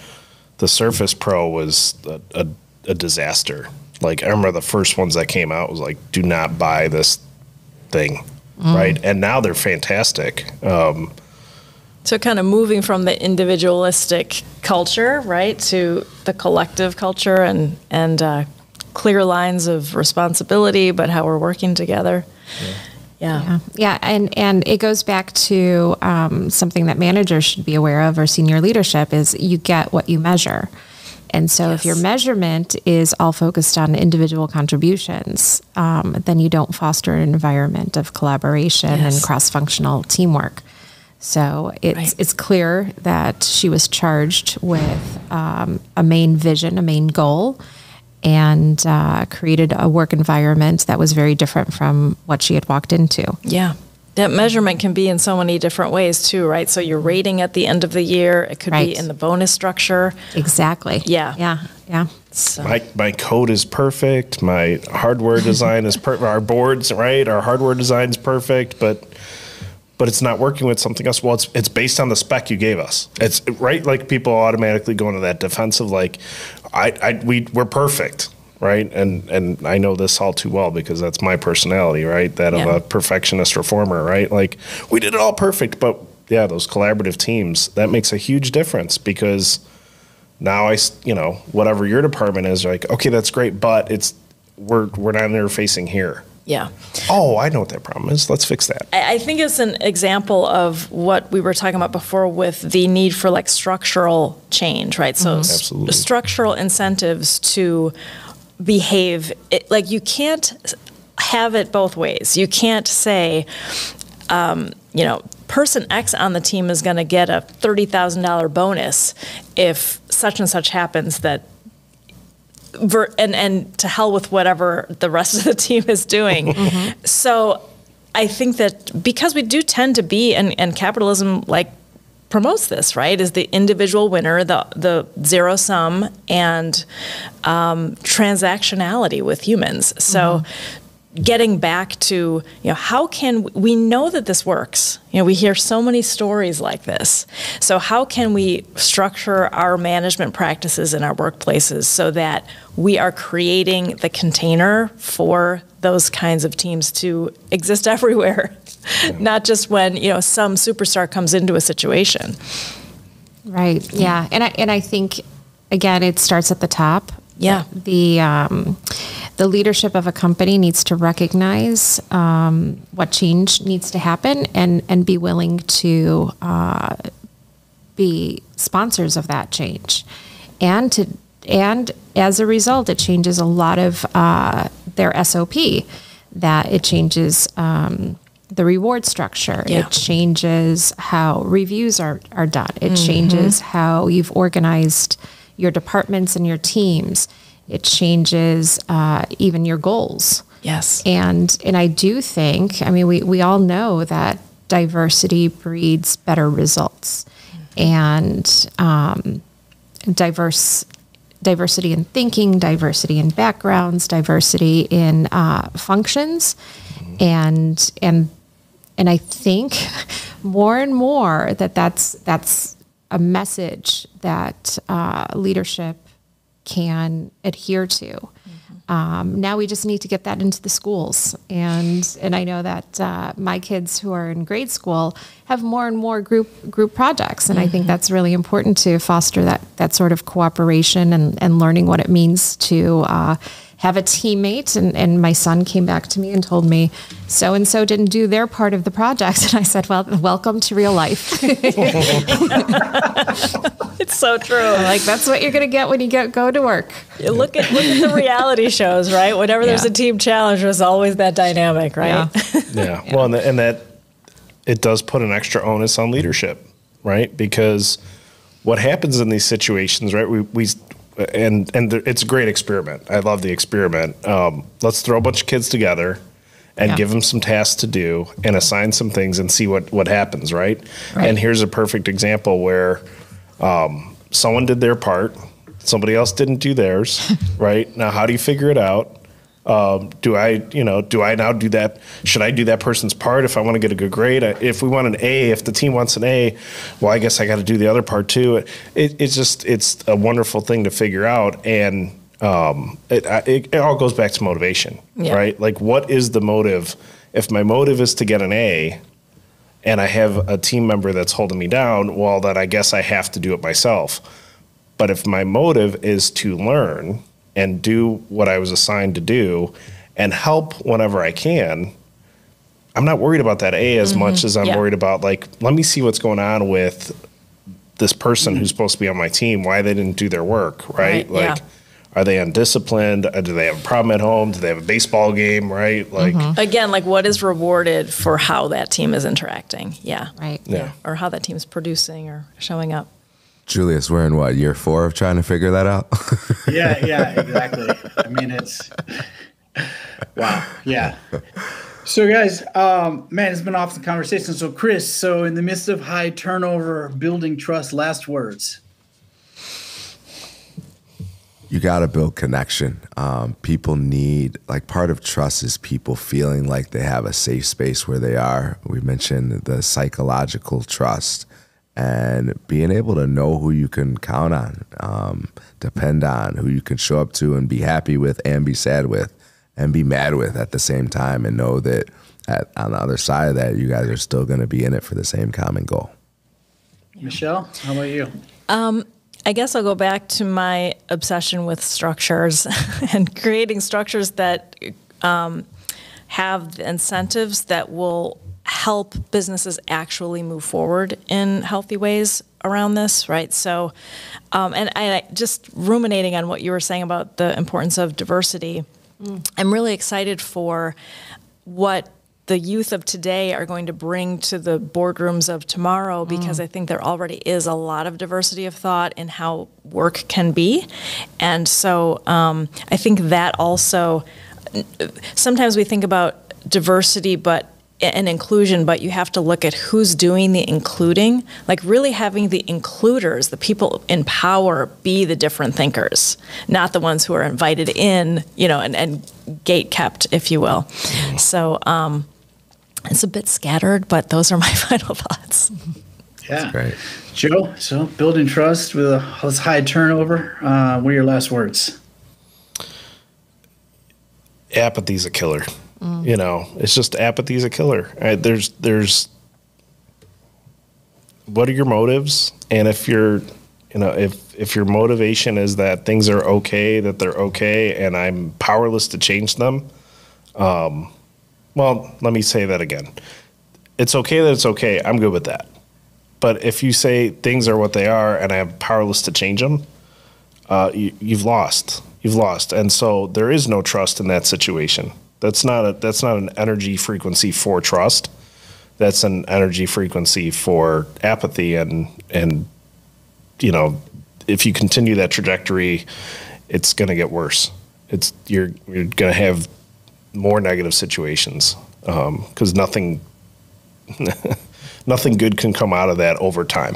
the Surface Pro was a disaster. Like, I remember the first ones that came out was like, do not buy this thing, right? And now they're fantastic.
So kind of moving from the individualistic culture, right, to the collective culture and clear lines of responsibility, but how we're working together.
Yeah, and it goes back to something that managers should be aware of, or senior leadership, is you get what you measure. And so if your measurement is all focused on individual contributions, then you don't foster an environment of collaboration and cross-functional teamwork. So it's clear that she was charged with a main vision, a main goal, and created a work environment that was very different from what she had walked into.
Yeah. That measurement can be in so many different ways too, right? So your rating at the end of the year, it could be in the bonus structure.
Exactly. Yeah.
So.
My code is perfect. My hardware design is perfect. Our boards, right? Our hardware design is perfect, but it's not working with something else. Well, it's based on the spec you gave us. It's right. Like, people automatically go into that defensive, like, we're perfect. Right. And I know this all too well because that's my personality, right? That of a perfectionist reformer, right? Like, we did it all perfect. But yeah, those collaborative teams, that makes a huge difference, because now whatever your department is, like, okay, that's great, but we're not interfacing here.
Yeah.
Oh, I know what that problem is. Let's fix that.
I think it's an example of what we were talking about before with the need for like structural change, right? So
Absolutely.
Structural incentives to behave, like, you can't have it both ways. You can't say, person X on the team is going to get a $30,000 bonus if such and such happens, that and to hell with whatever the rest of the team is doing. So I think that because we do tend to be, and capitalism promotes this, right, is the individual winner, the zero sum, and transactionality with humans. So getting back to, how can we know that this works? We hear so many stories like this. So how can we structure our management practices in our workplaces so that we are creating the container for those kinds of teams to exist everywhere, not just when, some superstar comes into a situation.
Right. Yeah. And I think, again, it starts at the top.
Yeah.
The leadership of a company needs to recognize what change needs to happen and be willing to be sponsors of that change. And as a result, it changes a lot of their SOP, that it changes the reward structure.
Yeah.
It changes how reviews are done. It changes how you've organized your departments and your teams. It changes even your goals.
Yes.
And I do think, we all know that diversity breeds better results. and diversity in thinking, diversity in backgrounds, diversity in functions, and I think more and more that's a message that leadership can adhere to. Now we just need to get that into the schools, and I know that my kids who are in grade school have more and more group projects, and I think that's really important to foster that sort of cooperation and learning what it means to have a teammate. And my son came back to me and told me, so and so didn't do their part of the project, and I said, well, welcome to real life.
It's so true.
Like, that's what you're going to get when you go to work.
Look at the reality shows, right? Whenever there's a team challenge, there's always that dynamic, right?
Yeah. Well, and that it does put an extra onus on leadership, right? Because what happens in these situations, right? It's a great experiment. I love the experiment. Let's throw a bunch of kids together and give them some tasks to do and assign some things and see what happens, right? And here's a perfect example where someone did their part, somebody else didn't do theirs, right? Now, how do you figure it out? Do I now do that? Should I do that person's part if I want to get a good grade? If we want an A, if the team wants an A, well, I guess I got to do the other part too. It's a wonderful thing to figure out. And it all goes back to motivation, right? Like, what is the motive? If my motive is to get an A and I have a team member that's holding me down, well, then I guess I have to do it myself. But if my motive is to learn and do what I was assigned to do and help whenever I can, I'm not worried about that A as much as I'm worried about, like, let me see what's going on with this person who's supposed to be on my team, why they didn't do their work, right? Are they undisciplined? Do they have a problem at home? Do they have a baseball game, right? Like,
again, like, what is rewarded for how that team is interacting?
Right.
Or how that team's producing or showing up.
Julius, we're in what, year 4 of trying to figure that out?
Yeah, exactly. I mean, it's wow. Yeah. So guys, man, it's been off the conversation. So Chris, so in the midst of high turnover, building trust, last words.
You got to build connection. People need, like, part of trust is people feeling like they have a safe space where they are. We mentioned the psychological trust and being able to know who you can count on, depend on, who you can show up to and be happy with and be sad with and be mad with at the same time, and know that on the other side of that, you guys are still going to be in it for the same common goal.
Michelle, how about you?
I guess I'll go back to my obsession with structures and creating structures that have incentives that will help businesses actually move forward in healthy ways around this, right? So, and I just ruminating on what you were saying about the importance of diversity, I'm really excited for what the youth of today are going to bring to the boardrooms of tomorrow, because I think there already is a lot of diversity of thought in how work can be. And so I think that also, sometimes we think about diversity and inclusion, but you have to look at who's doing the including, like really having the includers, the people in power, be the different thinkers, not the ones who are invited in, and gate kept, if you will. So it's a bit scattered, but those are my final thoughts.
Yeah.
That's great.
Joe, so building trust with this high turnover, what are your last words?
Apathy's a killer. It's just apathy's a killer. There's what are your motives? And if if your motivation is that things are okay, that they're okay, and I'm powerless to change them, well, let me say that again. It's okay that it's okay. I'm good with that. But if you say things are what they are and I'm powerless to change them, you've lost. You've lost. And so there is no trust in that situation. That's not an energy frequency for trust. That's an energy frequency for apathy, and if you continue that trajectory, it's going to get worse. You're going to have more negative situations, because nothing good can come out of that over time.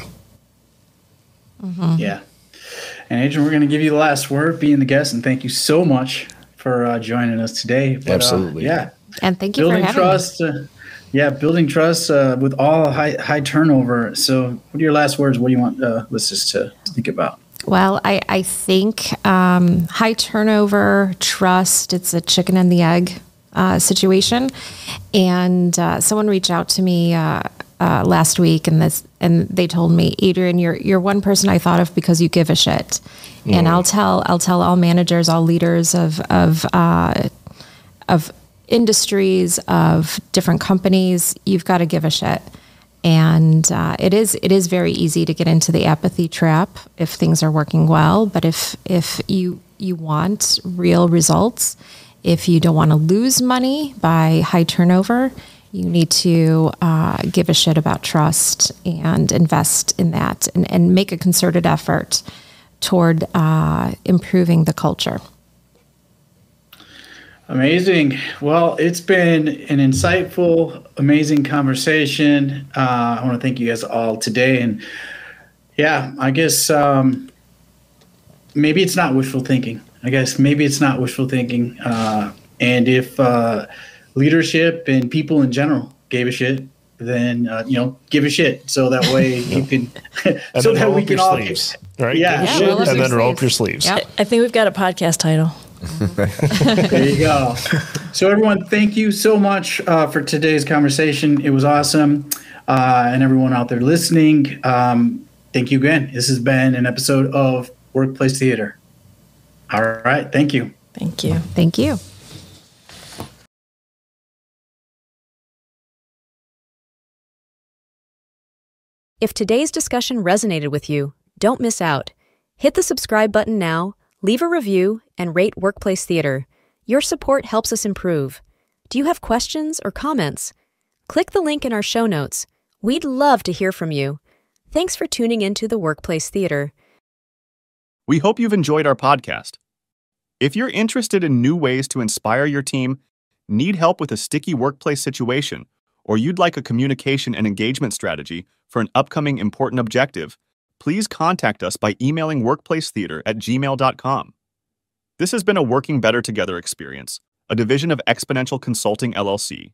Yeah. And Adrienne, we're going to give you the last word, being the guest, and thank you so much for joining us today. But,
Absolutely.
Yeah.
And thank you
Building
for having
trust. Building trust with all high turnover. So, what are your last words? What do you want listeners to think about?
Well, I think high turnover, trust, it's a chicken and the egg situation. And someone reached out to me last week and they told me, Adrienne, you're one person I thought of because you give a shit. And I'll tell all managers, all leaders of industries, of different companies, you've got to give a shit. And it is very easy to get into the apathy trap if things are working well. But if you want real results, if you don't want to lose money by high turnover, you need to give a shit about trust and invest in that and make a concerted effort toward improving the culture.
Amazing. Well, it's been an insightful, amazing conversation. I want to thank you guys all today. And yeah, I guess maybe it's not wishful thinking. And if leadership and people in general gave a shit, then give a shit. So that way you can, so that we can all,
right?
Yeah,
and then roll up your sleeves.
Yep.
I think we've got a podcast title.
There you go. So everyone, thank you so much for today's conversation. It was awesome. And everyone out there listening, thank you again. This has been an episode of Workplace Theater. All right. Thank you.
Thank you.
Thank you.
If today's discussion resonated with you, don't miss out. Hit the subscribe button now, leave a review, and rate Workplace Theater. Your support helps us improve. Do you have questions or comments? Click the link in our show notes. We'd love to hear from you. Thanks for tuning into the Workplace Theater.
We hope you've enjoyed our podcast. If you're interested in new ways to inspire your team, need help with a sticky workplace situation, or you'd like a communication and engagement strategy for an upcoming important objective, please contact us by emailing workplacetheater@gmail.com. This has been a Working Better Together experience, a division of Exponential Consulting LLC.